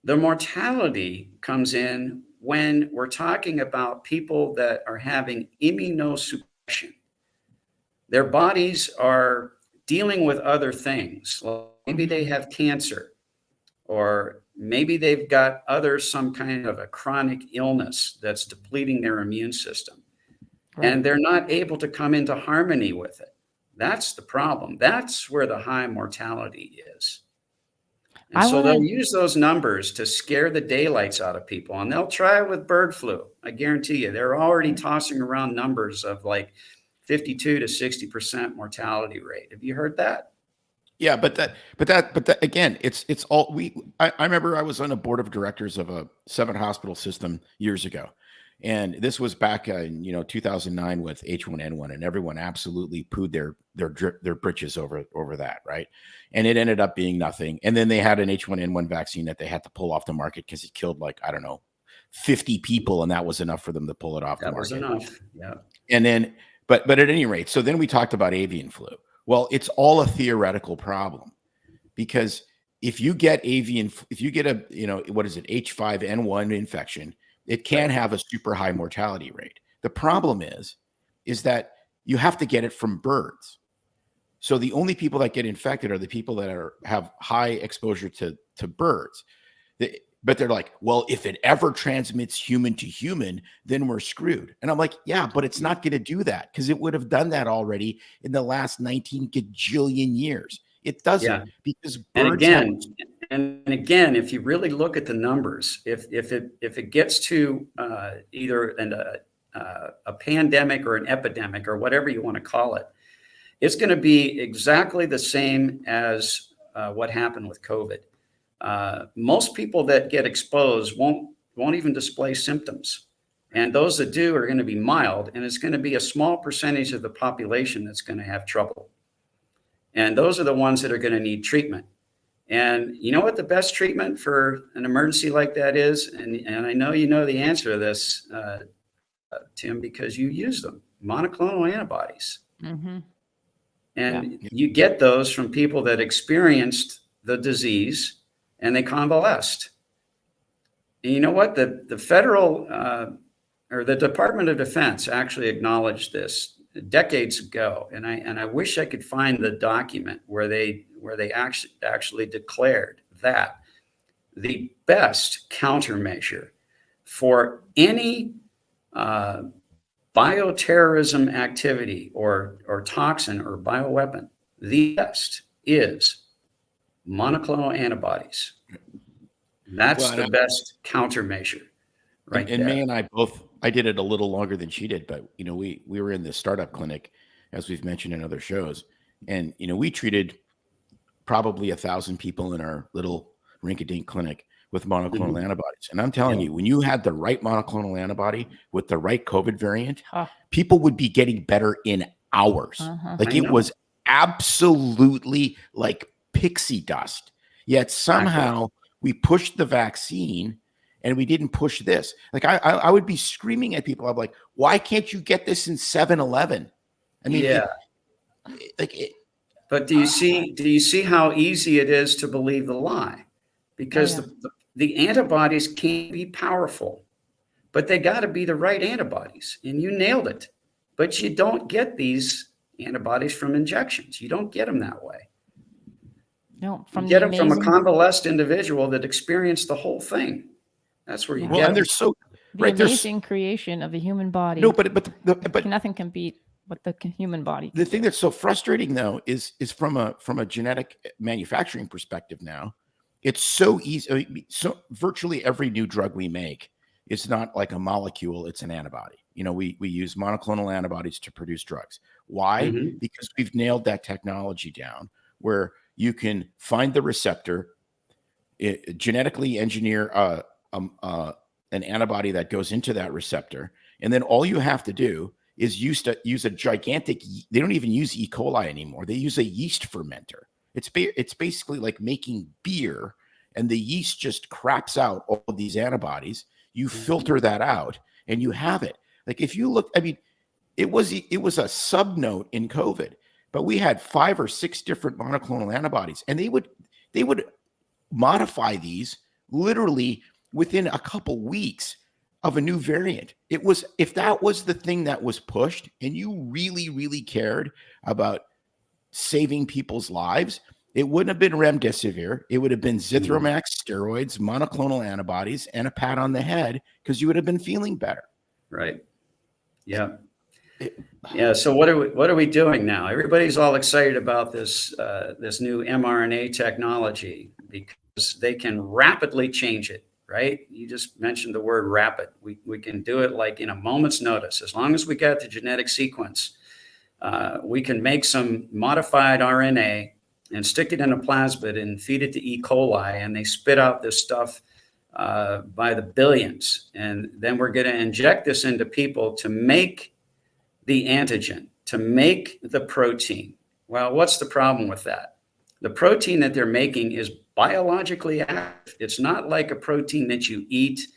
The mortality comes in when we're talking about people that are having immunosuppression. their bodies are dealing with other things. Well, maybe they have cancer, or maybe they've got some kind of a chronic illness that's depleting their immune system. Right. And they're not able to come into harmony with it. That's the problem. That's where the high mortality is. And so they'll use those numbers to scare the daylights out of people. And they'll try it with bird flu. I guarantee you, they're already tossing around numbers of like 52 to 60% mortality rate. Have you heard that? Yeah, but that again, it's all I remember I was on a board of directors of a 7-hospital system years ago. And this was back in 2009 with H1N1, and everyone absolutely pooed their britches over that, right? And it ended up being nothing. And then they had an H1N1 vaccine that they had to pull off the market because it killed 50 people, and that was enough for them to pull it off the market. That was enough. Yeah. And then, but at any rate, so then we talked about avian flu. Well, it's all a theoretical problem, because if you get a what is it, H5N1 infection, it can have a super high mortality rate. The problem is that you have to get it from birds. So the only people that get infected are the people that have high exposure to birds. But they're like, well, if it ever transmits human to human, then we're screwed. And I'm like, yeah, but it's not going to do that, because it would have done that already in the last 19 gajillion years. It doesn't, because birds and again, if you really look at the numbers, if it gets to either a pandemic or an epidemic or whatever you want to call it, it's going to be exactly the same as what happened with COVID. Most people that get exposed won't even display symptoms, and those that do are going to be mild, and it's going to be a small percentage of the population that's going to have trouble. And those are the ones that are going to need treatment. And you know what the best treatment for an emergency like that is? And I know you know the answer to this, Tim, because you use them: monoclonal antibodies. Mm-hmm. And you get those from people that experienced the disease and they convalesced. And you know what? The federal or the Department of Defense actually acknowledged this decades ago, and I wish I could find the document where they actually declared that the best countermeasure for any bioterrorism activity or toxin or bioweapon, the best is monoclonal antibodies. That's the best countermeasure, right? And May and I both. I did it a little longer than she did, but we were in the startup clinic, as we've mentioned in other shows, and we treated probably 1,000 people in our little rinky-dink clinic with monoclonal antibodies. And I'm telling you, when you had the right monoclonal antibody with the right COVID variant, people would be getting better in hours. It was absolutely like pixie dust. Yet somehow we pushed the vaccine and we didn't push this. Like I would be screaming at people. I'm like, why can't you get this in 7-Eleven? I mean, but do you see how easy it is to believe the lie? Because the antibodies can be powerful, but they got to be the right antibodies. And you nailed it. But you don't get these antibodies from injections. You don't get them that way. No, you get them from a convalescent individual that experienced the whole thing. That's where you get and them. The amazing creation of the human body. No, but nothing can beat what the human body. The thing that's so frustrating though is from a genetic manufacturing perspective now, it's so easy. I mean, so virtually every new drug we make, it's not like a molecule; it's an antibody. We use monoclonal antibodies to produce drugs. Why? Because we've nailed that technology down, where you can find the receptor, genetically engineer an antibody that goes into that receptor, and then all you have to do is use a gigantic. They don't even use E. coli anymore. They use a yeast fermenter. It's basically like making beer, and the yeast just craps out all of these antibodies. You filter that out, and you have it. Like if you look, I mean, it was a sub note in COVID, but we had 5 or 6 different monoclonal antibodies, and they would modify these literally within a couple weeks of a new variant. It was, if that was the thing that was pushed and you really, really cared about saving people's lives, it wouldn't have been remdesivir. It would have been Zithromax steroids, monoclonal antibodies, and a pat on the head, because you would have been feeling better. Right. Yeah. Yeah. So what are we doing now? Everybody's all excited about this this new mRNA technology because they can rapidly change it. Right. You just mentioned the word rapid. We can do it like in a moment's notice. As long as we got the genetic sequence, we can make some modified RNA and stick it in a plasmid and feed it to E. coli, and they spit out this stuff by the billions. And then we're going to inject this into people to make the antigen, to make the protein. Well, what's the problem with that? The protein that they're making is biologically active. It's not like a protein that you eat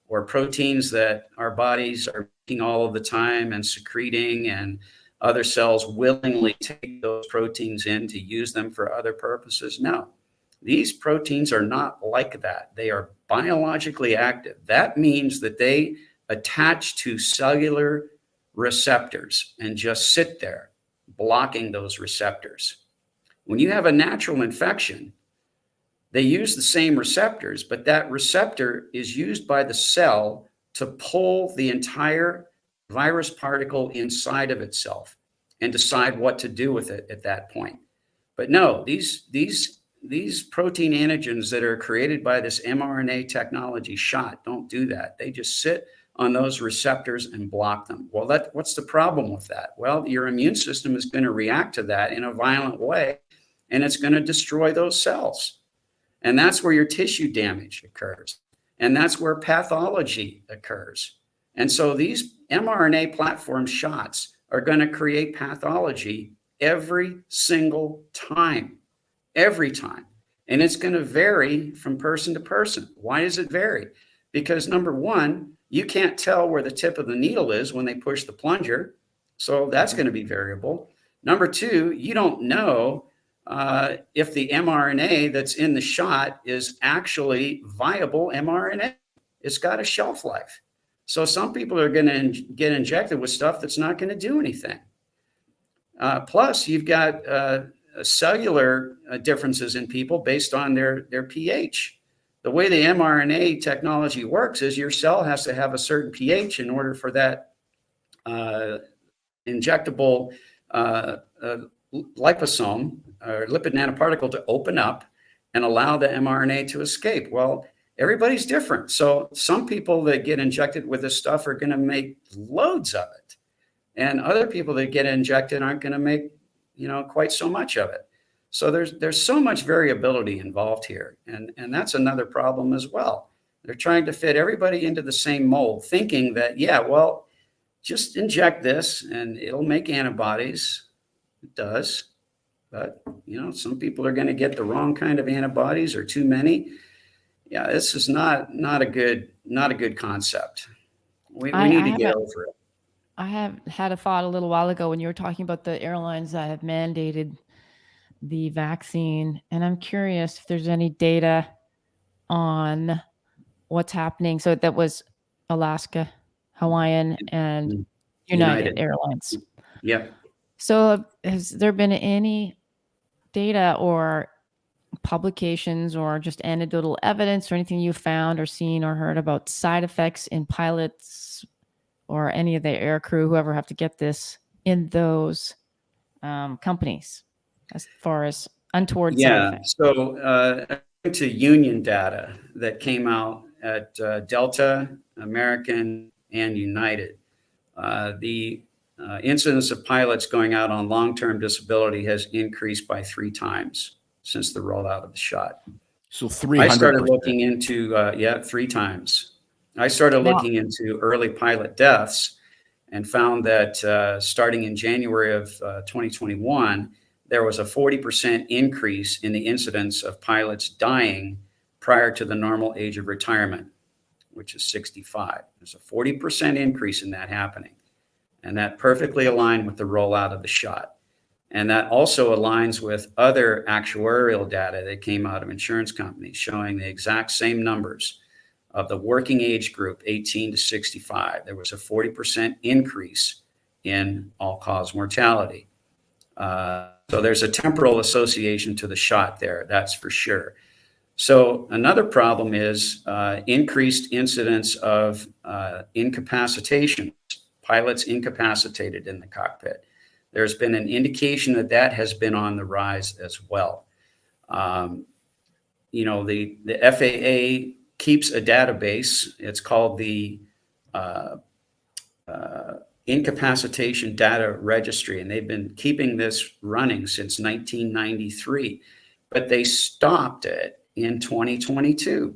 or proteins that our bodies are making all of the time and secreting, and other cells willingly take those proteins in to use them for other purposes. No, these proteins are not like that. They are biologically active. That means that they attach to cellular receptors and just sit there blocking those receptors. When you have a natural infection, they use the same receptors, but that receptor is used by the cell to pull the entire virus particle inside of itself and decide what to do with it at that point. But no, these protein antigens that are created by this mRNA technology shot don't do that. They just sit on those receptors and block them. Well, what's the problem with that? Well, your immune system is going to react to that in a violent way, and it's going to destroy those cells. And that's where your tissue damage occurs. And that's where pathology occurs. And so these mRNA platform shots are going to create pathology every single time, every time. And it's going to vary from person to person. Why does it vary? Because number one, you can't tell where the tip of the needle is when they push the plunger. So that's going to be variable. Number two, you don't know if the mRNA that's in the shot is actually viable mRNA. It's got a shelf life. So some people are going to get injected with stuff that's not going to do anything. Plus, you've got cellular differences in people based on their pH. The way the mRNA technology works is your cell has to have a certain pH in order for that injectable liposome or lipid nanoparticle to open up and allow the mRNA to escape. Well, everybody's different. So some people that get injected with this stuff are going to make loads of it. And other people that get injected aren't going to make, quite so much of it. So there's so much variability involved here. And that's another problem as well. They're trying to fit everybody into the same mold, thinking that, just inject this and it'll make antibodies. It does. But, some people are going to get the wrong kind of antibodies or too many. Yeah, this is not a good concept. We need to get over it. I have had a thought a little while ago when you were talking about the airlines that have mandated the vaccine, and I'm curious if there's any data on what's happening. So that was Alaska, Hawaiian, and United Airlines. Yep. So has there been any data or publications or just anecdotal evidence or anything you found or seen or heard about side effects in pilots or any of the air crew, whoever have to get this, in those companies as far as untoward side effects? So according to union data that came out at Delta, American, and United, the incidence of pilots going out on long-term disability has increased by 3 times since the rollout of the shot. So 300%. I started looking into 3 times. I started looking into early pilot deaths and found that starting in January of 2021, there was a 40% increase in the incidence of pilots dying prior to the normal age of retirement, which is 65. There's a 40% increase in that happening. And that perfectly aligned with the rollout of the shot. And that also aligns with other actuarial data that came out of insurance companies showing the exact same numbers of the working age group, 18 to 65, there was a 40% increase in all-cause mortality. So there's a temporal association to the shot there, that's for sure. So another problem is increased incidence of incapacitation, pilots incapacitated in the cockpit. There's been an indication that that has been on the rise as well. You know, the FAA keeps a database. It's called the Incapacitation Data Registry, and they've been keeping this running since 1993, but they stopped it in 2022.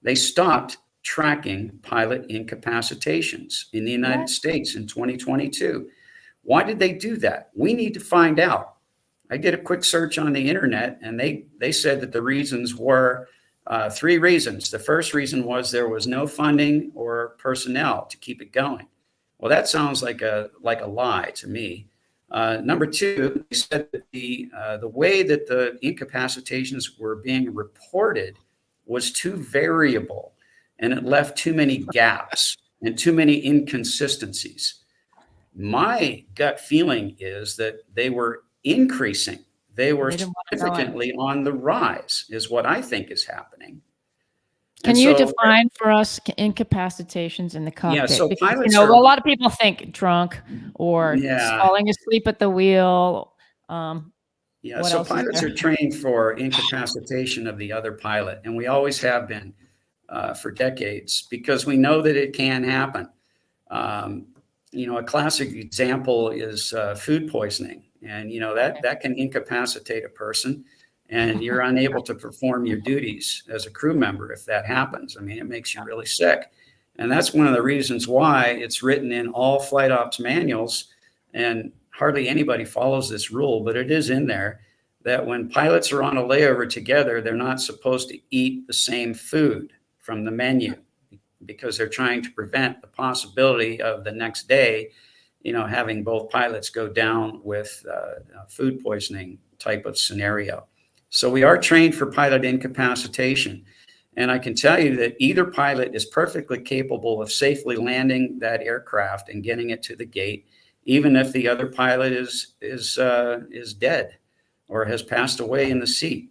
They stopped tracking pilot incapacitations in the United States in 2022. Why did they do that? We need to find out. I did a quick search on the internet, and they said that the reasons were three reasons. The first reason was there was no funding or personnel to keep it going. Well, that sounds like a lie to me. Number two, they said that the way that the incapacitations were being reported was too variable, and it left too many gaps and too many inconsistencies. My gut feeling is that they were increasing. They were significantly on the rise, is what I think is happening. Can you define for us incapacitations in the cockpit? Yeah, so because, pilots a lot of people think drunk or Yeah. falling asleep at the wheel. Yeah, so pilots are trained for incapacitation of the other pilot, and we always have been for decades because we know that it can happen. You know, a classic example is food poisoning, and you know that can incapacitate a person, and you're unable to perform your duties as a crew member if that happens. I mean, it makes you really sick, and that's one of the reasons why it's written in all flight ops manuals, and hardly anybody follows this rule, but it is in there that when pilots are on a layover together, they're not supposed to eat the same food from the menu, because they're trying to prevent the possibility of the next day, you know, having both pilots go down with food poisoning type of scenario. So we are trained for pilot incapacitation. And I can tell you that either pilot is perfectly capable of safely landing that aircraft and getting it to the gate, even if the other pilot is dead or has passed away in the seat.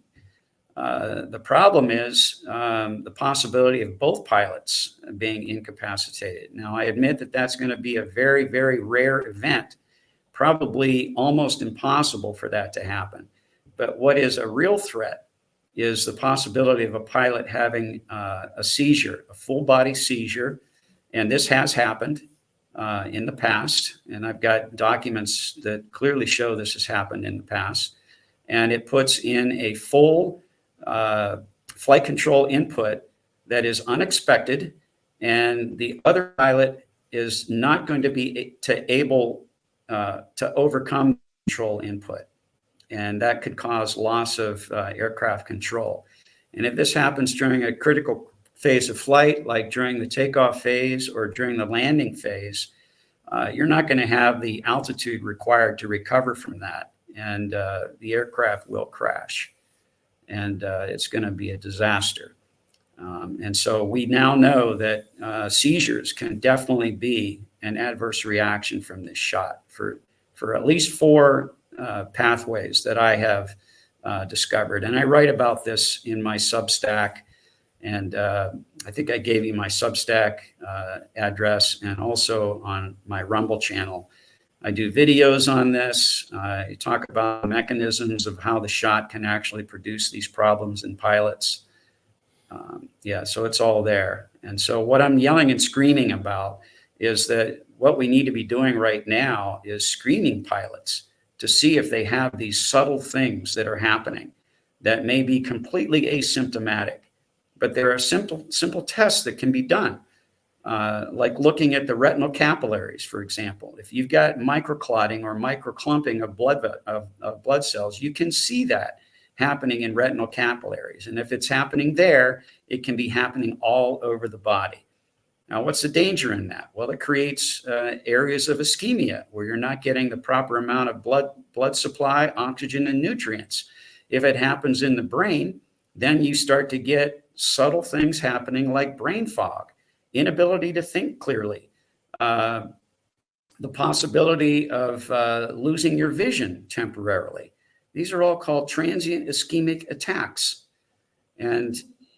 The problem is the possibility of both pilots being incapacitated. Now, I admit that that's going to be a very, very rare event, probably almost impossible for that to happen. But what is a real threat is the possibility of a pilot having a seizure, a full body seizure. And this has happened in the past. And I've got documents that clearly show this has happened in the past. And it puts in a full flight control input that is unexpected, and the other pilot is not going to be able to overcome control input, and that could cause loss of aircraft control. And if this happens during a critical phase of flight, like during the takeoff phase or during the landing phase, you're not going to have the altitude required to recover from that, and the aircraft will crash. And it's going to be a disaster. And so we now know that seizures can definitely be an adverse reaction from this shot for at least 4 pathways that I have discovered. And I write about this in my Substack. And I think I gave you my Substack address, and also on my Rumble channel. I do videos on this. I talk about mechanisms of how the shot can actually produce these problems in pilots. Yeah, so it's all there. And so what I'm yelling and screaming about is that what we need to be doing right now is screening pilots to see if they have these subtle things that are happening that may be completely asymptomatic. But there are simple tests that can be done. Like looking at the retinal capillaries, for example. If you've got microclotting or microclumping of blood cells, you can see that happening in retinal capillaries. And if it's happening there, it can be happening all over the body. Now, what's the danger in that? Well, it creates areas of ischemia where you're not getting the proper amount of blood supply, oxygen, and nutrients. If it happens in the brain, then you start to get subtle things happening like brain fog, inability to think clearly, the possibility of losing your vision temporarily. These are all called transient ischemic attacks. And,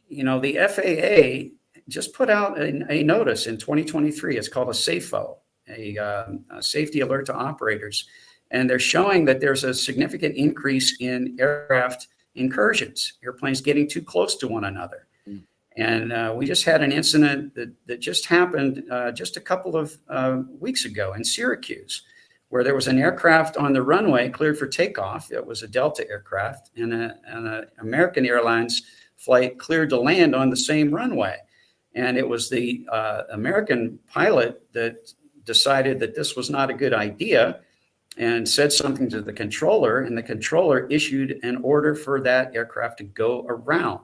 the FAA just put out a notice in 2023. It's called a SAFO, a safety alert to operators. And they're showing that there's a significant increase in aircraft incursions, airplanes getting too close to one another. And we just had an incident that just happened just a couple of weeks ago in Syracuse, where there was an aircraft on the runway cleared for takeoff. It was a Delta aircraft, and an American Airlines flight cleared to land on the same runway. And it was the American pilot that decided that this was not a good idea and said something to the controller, and the controller issued an order for that aircraft to go around.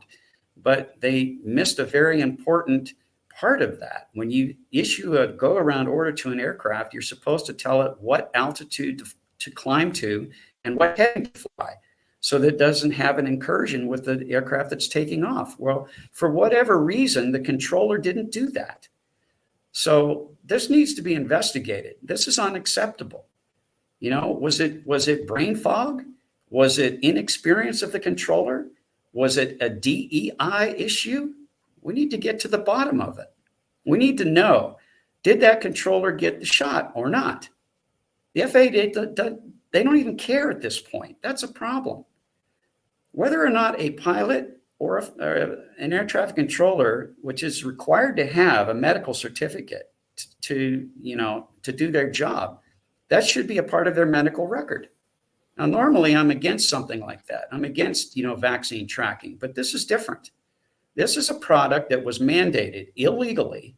But they missed a very important part of that. When you issue a go around order to an aircraft, you're supposed to tell it what altitude to climb to and what heading to fly, so that it doesn't have an incursion with the aircraft that's taking off. Well, for whatever reason, the controller didn't do that. So this needs to be investigated. This is unacceptable. Was it brain fog? Was it inexperience of the controller? Was it a DEI issue? We need to get to the bottom of it. We need to know, did that controller get the shot or not? The FAA, they don't even care at this point. That's a problem. Whether or not a pilot or an air traffic controller, which is required to have a medical certificate to do their job, that should be a part of their medical record. Now, normally I'm against something like that. I'm against, vaccine tracking, but this is different. This is a product that was mandated illegally.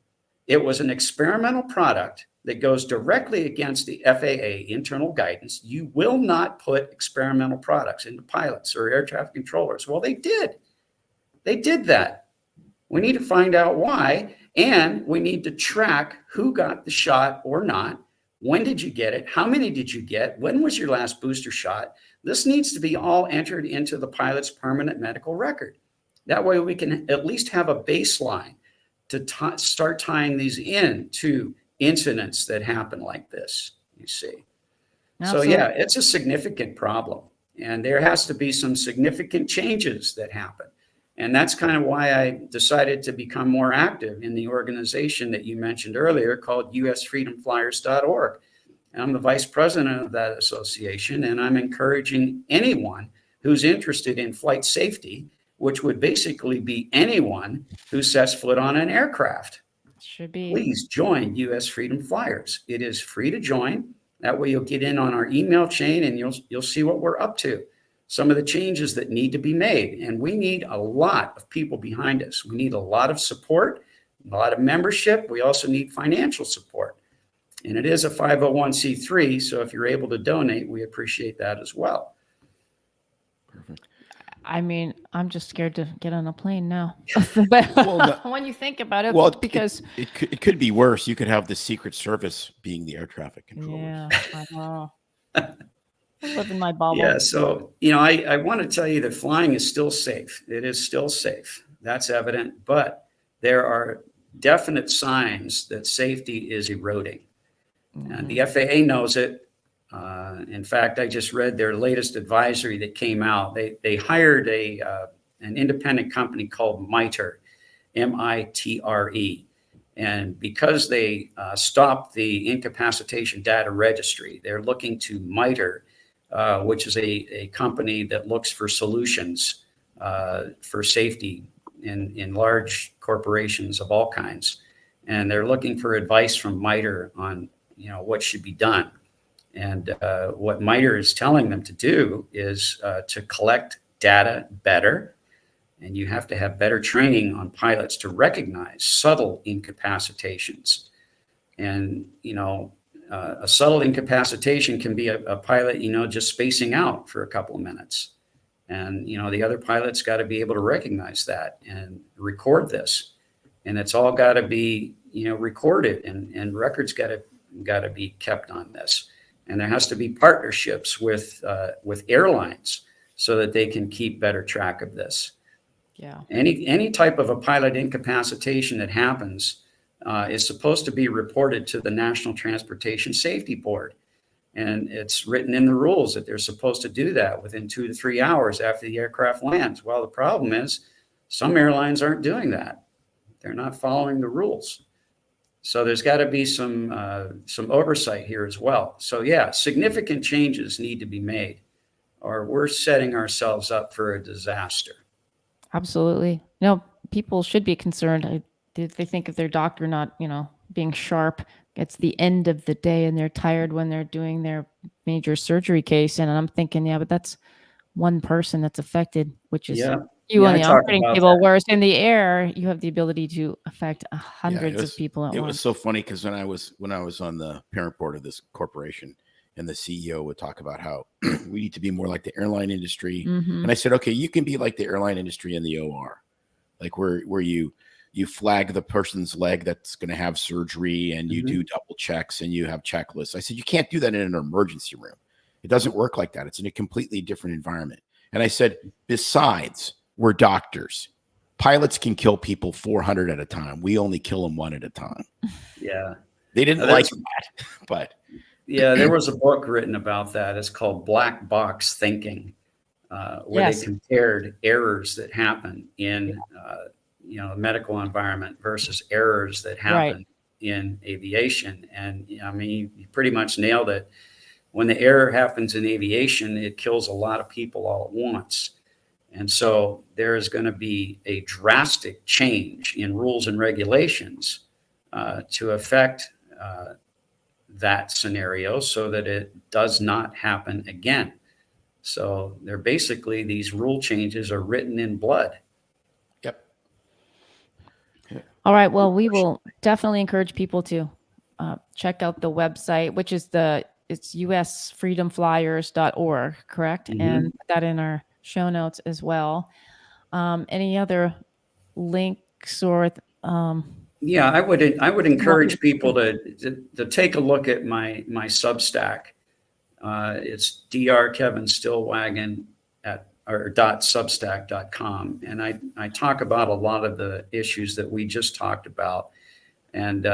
It was an experimental product that goes directly against the FAA internal guidance. You will not put experimental products into pilots or air traffic controllers. Well, they did. They did that. We need to find out why, and we need to track who got the shot or not. When did you get it? How many did you get? When was your last booster shot? This needs to be all entered into the pilot's permanent medical record. That way we can at least have a baseline to start tying these in to incidents that happen like this, you see. Absolutely. So yeah, it's a significant problem, and there has to be some significant changes that happen. And that's kind of why I decided to become more active in the organization that you mentioned earlier called usfreedomflyers.org. And I'm the vice president of that association, and I'm encouraging anyone who's interested in flight safety, which would basically be anyone who sets foot on an aircraft. Should be. Please join US Freedom Flyers. It is free to join. That way you'll get in on our email chain and you'll see what we're up to. Some of the changes that need to be made. And we need a lot of people behind us. We need a lot of support, a lot of membership. We also need financial support. And it is a 501c3. So if you're able to donate, we appreciate that as well. Perfect. I mean, I'm just scared to get on a plane now. But when you think about it, because it could be worse. You could have the Secret Service being the air traffic controllers. Yeah, I know. I live in my bubble. Yeah, so, I want to tell you that flying is still safe. It is still safe. That's evident. But there are definite signs that safety is eroding. Mm-hmm. And the FAA knows it. In fact, I just read their latest advisory that came out. They hired an independent company called MITRE, MITRE. And because they stopped the incapacitation data registry, they're looking to MITRE, which is a company that looks for solutions for safety in large corporations of all kinds. And they're looking for advice from MITRE on what should be done. And what MITRE is telling them to do is to collect data better. And you have to have better training on pilots to recognize subtle incapacitations. And, a subtle incapacitation can be a pilot, just spacing out for a couple of minutes. And, the other pilot's got to be able to recognize that and record this. And it's all got to be, recorded, and records got to be kept on this. And there has to be partnerships with airlines so that they can keep better track of this. Yeah. Any type of a pilot incapacitation that happens is supposed to be reported to the National Transportation Safety Board. And it's written in the rules that they're supposed to do that within 2 to 3 hours after the aircraft lands. Well, the problem is some airlines aren't doing that. They're not following the rules. So there's got to be some oversight here as well. So yeah, significant changes need to be made, or we're setting ourselves up for a disaster. Absolutely. No, people should be concerned. They think of their doctor not, being sharp. It's the end of the day and they're tired when they're doing their major surgery case. And I'm thinking, yeah, but that's one person that's affected, which is you on the operating table. Whereas in the air, you have the ability to affect hundreds of people at once. It was so funny because when I was on the parent board of this corporation, and the CEO would talk about how we need to be more like the airline industry. Mm-hmm. And I said, okay, you can be like the airline industry in the OR, like where you flag the person's leg that's going to have surgery and you do double checks and you have checklists. I said, you can't do that in an emergency room. It doesn't work like that. It's in a completely different environment. And I said, besides, we're doctors. Pilots can kill people 400 at a time. We only kill them one at a time. Yeah. They didn't like that, but yeah, there was a book written about that. It's called Black Box Thinking, where they compared errors that happen in the medical environment versus errors that happen in aviation. And I mean, you pretty much nailed it. When the error happens in aviation, it kills a lot of people all at once. And so there is going to be a drastic change in rules and regulations to affect that scenario so that it does not happen again. So they're basically, these rule changes are written in blood. Yep. All right. Well, we will definitely encourage people to check out the website, which is it's usfreedomflyers.org, correct? Mm-hmm. And put that in our show notes as well. Any other links or yeah, I would encourage people to take a look at my Substack. It's Dr. Kevin Stillwagon .substack.com, and I talk about a lot of the issues that we just talked about. And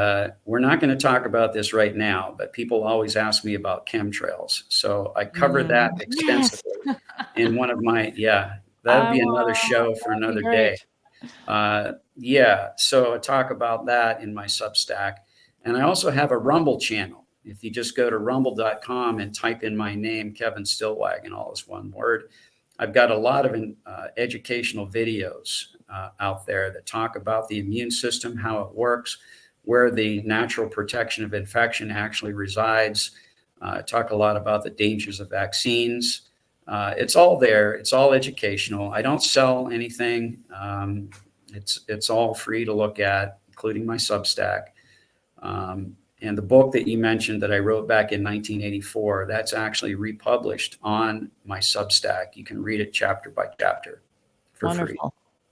we're not going to talk about this right now, but people always ask me about chemtrails, so I cover that extensively in one of my that'll be another show for another day. So I talk about that in my Substack. And I also have a Rumble channel. If you just go to rumble.com and type in my name, Kevin Stillwagon, all is one word, I've got a lot of educational videos out there that talk about the immune system, how it works, where the natural protection of infection actually resides. Talk a lot about the dangers of vaccines. It's all there. It's all educational. I don't sell anything. It's all free to look at, including my Substack. And the book that you mentioned that I wrote back in 1984, that's actually republished on my Substack. You can read it chapter by chapter for free.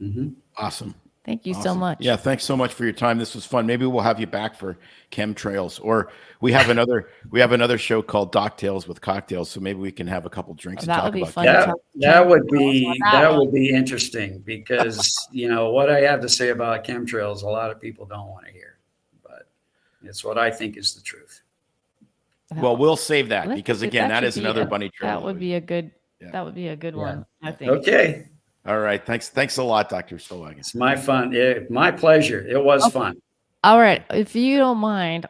Mm-hmm. Awesome. Thank you so much. Yeah, thanks so much for your time. This was fun. Maybe we'll have you back for chemtrails, or we have another show called Doc Tales with Cocktails. So maybe we can have a couple drinks and talk about fun. That would be interesting, because what I have to say about chemtrails, a lot of people don't want to hear, but it's what I think is the truth. Well, we'll save that, because again, that is another bunny trail. That would be a good one, I think. Okay. All right. Thanks a lot, Dr. Stillwagon. It's my fun. My pleasure. It was fun. All right. If you don't mind,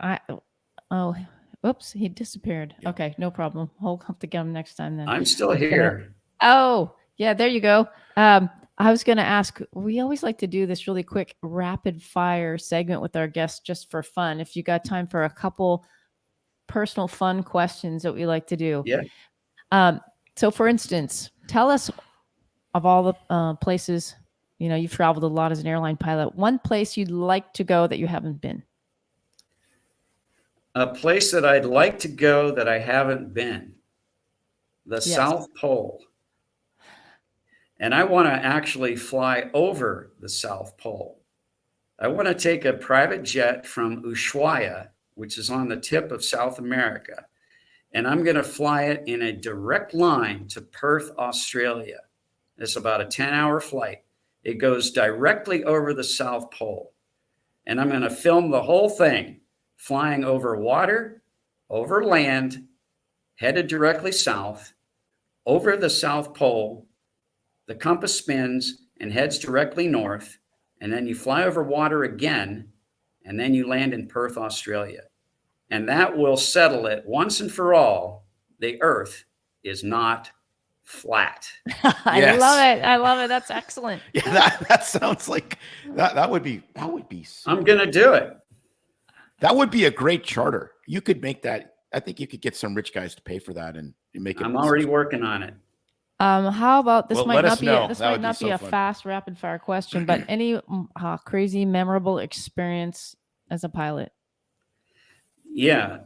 oops, he disappeared. Yeah. Okay, no problem. We'll have to get him next time then. I'm still here. Oh, yeah, there you go. I was going to ask, we always like to do this really quick rapid fire segment with our guests just for fun. If you got time for a couple personal fun questions that we like to do. Yeah. So for instance, tell us, of all the places, you've traveled a lot as an airline pilot, one place you'd like to go that you haven't been. A place that I'd like to go that I haven't been, the South Pole. And I want to actually fly over the South Pole. I want to take a private jet from Ushuaia, which is on the tip of South America, and I'm going to fly it in a direct line to Perth, Australia. It's about a 10-hour flight. It goes directly over the South Pole. And I'm going to film the whole thing flying over water, over land, headed directly south, over the South Pole. The compass spins and heads directly north. And then you fly over water again, and then you land in Perth, Australia. And that will settle it once and for all. The Earth is not flat. I Yes. love it. I love it. That's excellent. Yeah, that sounds like that would be I'm going to do it. that would be a great charter. You could make that. I think you could get some rich guys to pay for that and make it. I'm already working on it. How about this? Well, might let not us be know. a, this That might would be not be so a fun. fast rapid fire question, but any crazy memorable experience as a pilot? Yeah.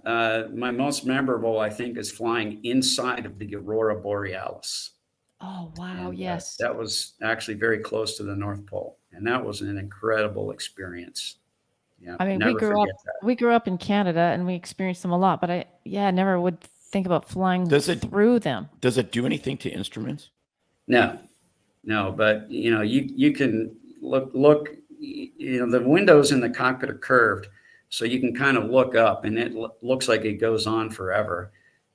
My most memorable, I think, is flying inside of the Aurora Borealis. Oh wow, And, yes. that was actually very close to the North Pole. And that was an incredible experience. Yeah. I mean, never we grew up in Canada and we experienced them a lot, but I never would think about flying through them. Does it do anything to instruments? No, but you can look, the windows in the cockpit are curved, so you can kind of look up and it looks like it goes on forever.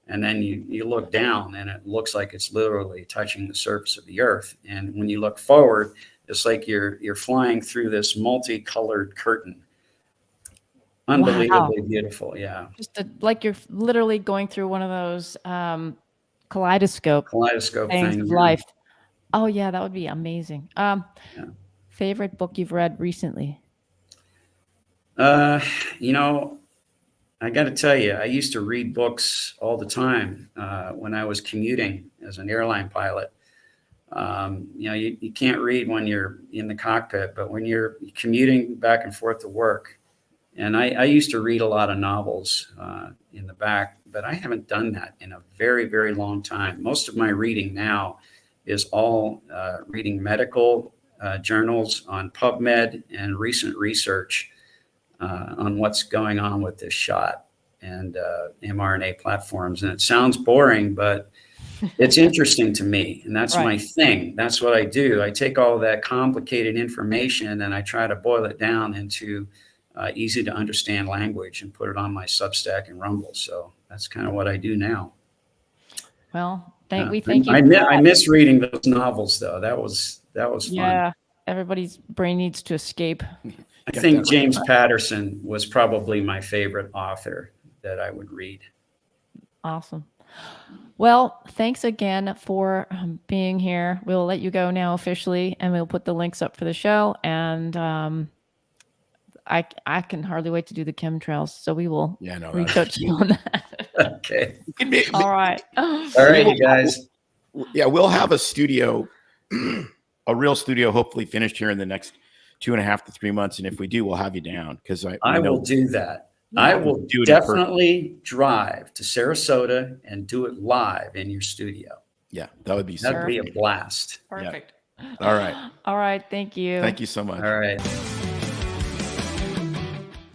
And then you look down and it looks like it's literally touching the surface of the Earth. And when you look forward, it's like you're flying through this multicolored curtain. Unbelievably beautiful. Yeah. Just like you're literally going through one of those kaleidoscope things thing. of life. Oh yeah, that would be amazing. Favorite book you've read recently? I got to tell you, I used to read books all the time when I was commuting as an airline pilot. You can't read when you're in the cockpit, but when you're commuting back and forth to work, and I used to read a lot of novels in the back, but I haven't done that in a very, very long time. Most of my reading now is all reading medical journals on PubMed and recent research on what's going on with this shot and mRNA platforms. And it sounds boring, but it's interesting to me. And that's my thing. That's what I do. I take all of that complicated information and I try to boil it down into easy to understand language and put it on my Substack and Rumble. So that's kind of what I do now. Well, thank you. I miss reading those novels though. That was fun. Yeah. Everybody's brain needs to escape. I think James Patterson was probably my favorite author that I would read. Awesome. Well, thanks again for being here. We'll let you go now officially, and we'll put the links up for the show. And I can hardly wait to do the chemtrails, so we will reach out to you on that. Okay. All right. All right, you guys. Yeah, we'll have a studio, a real studio, hopefully finished here in the next 2.5 to 3 months. And if we do, we'll have you down because I will do that. I will definitely drive to Sarasota and do it live in your studio. Yeah, that'd be a blast. Perfect. Yeah. All right. All right. Thank you. Thank you so much. All right.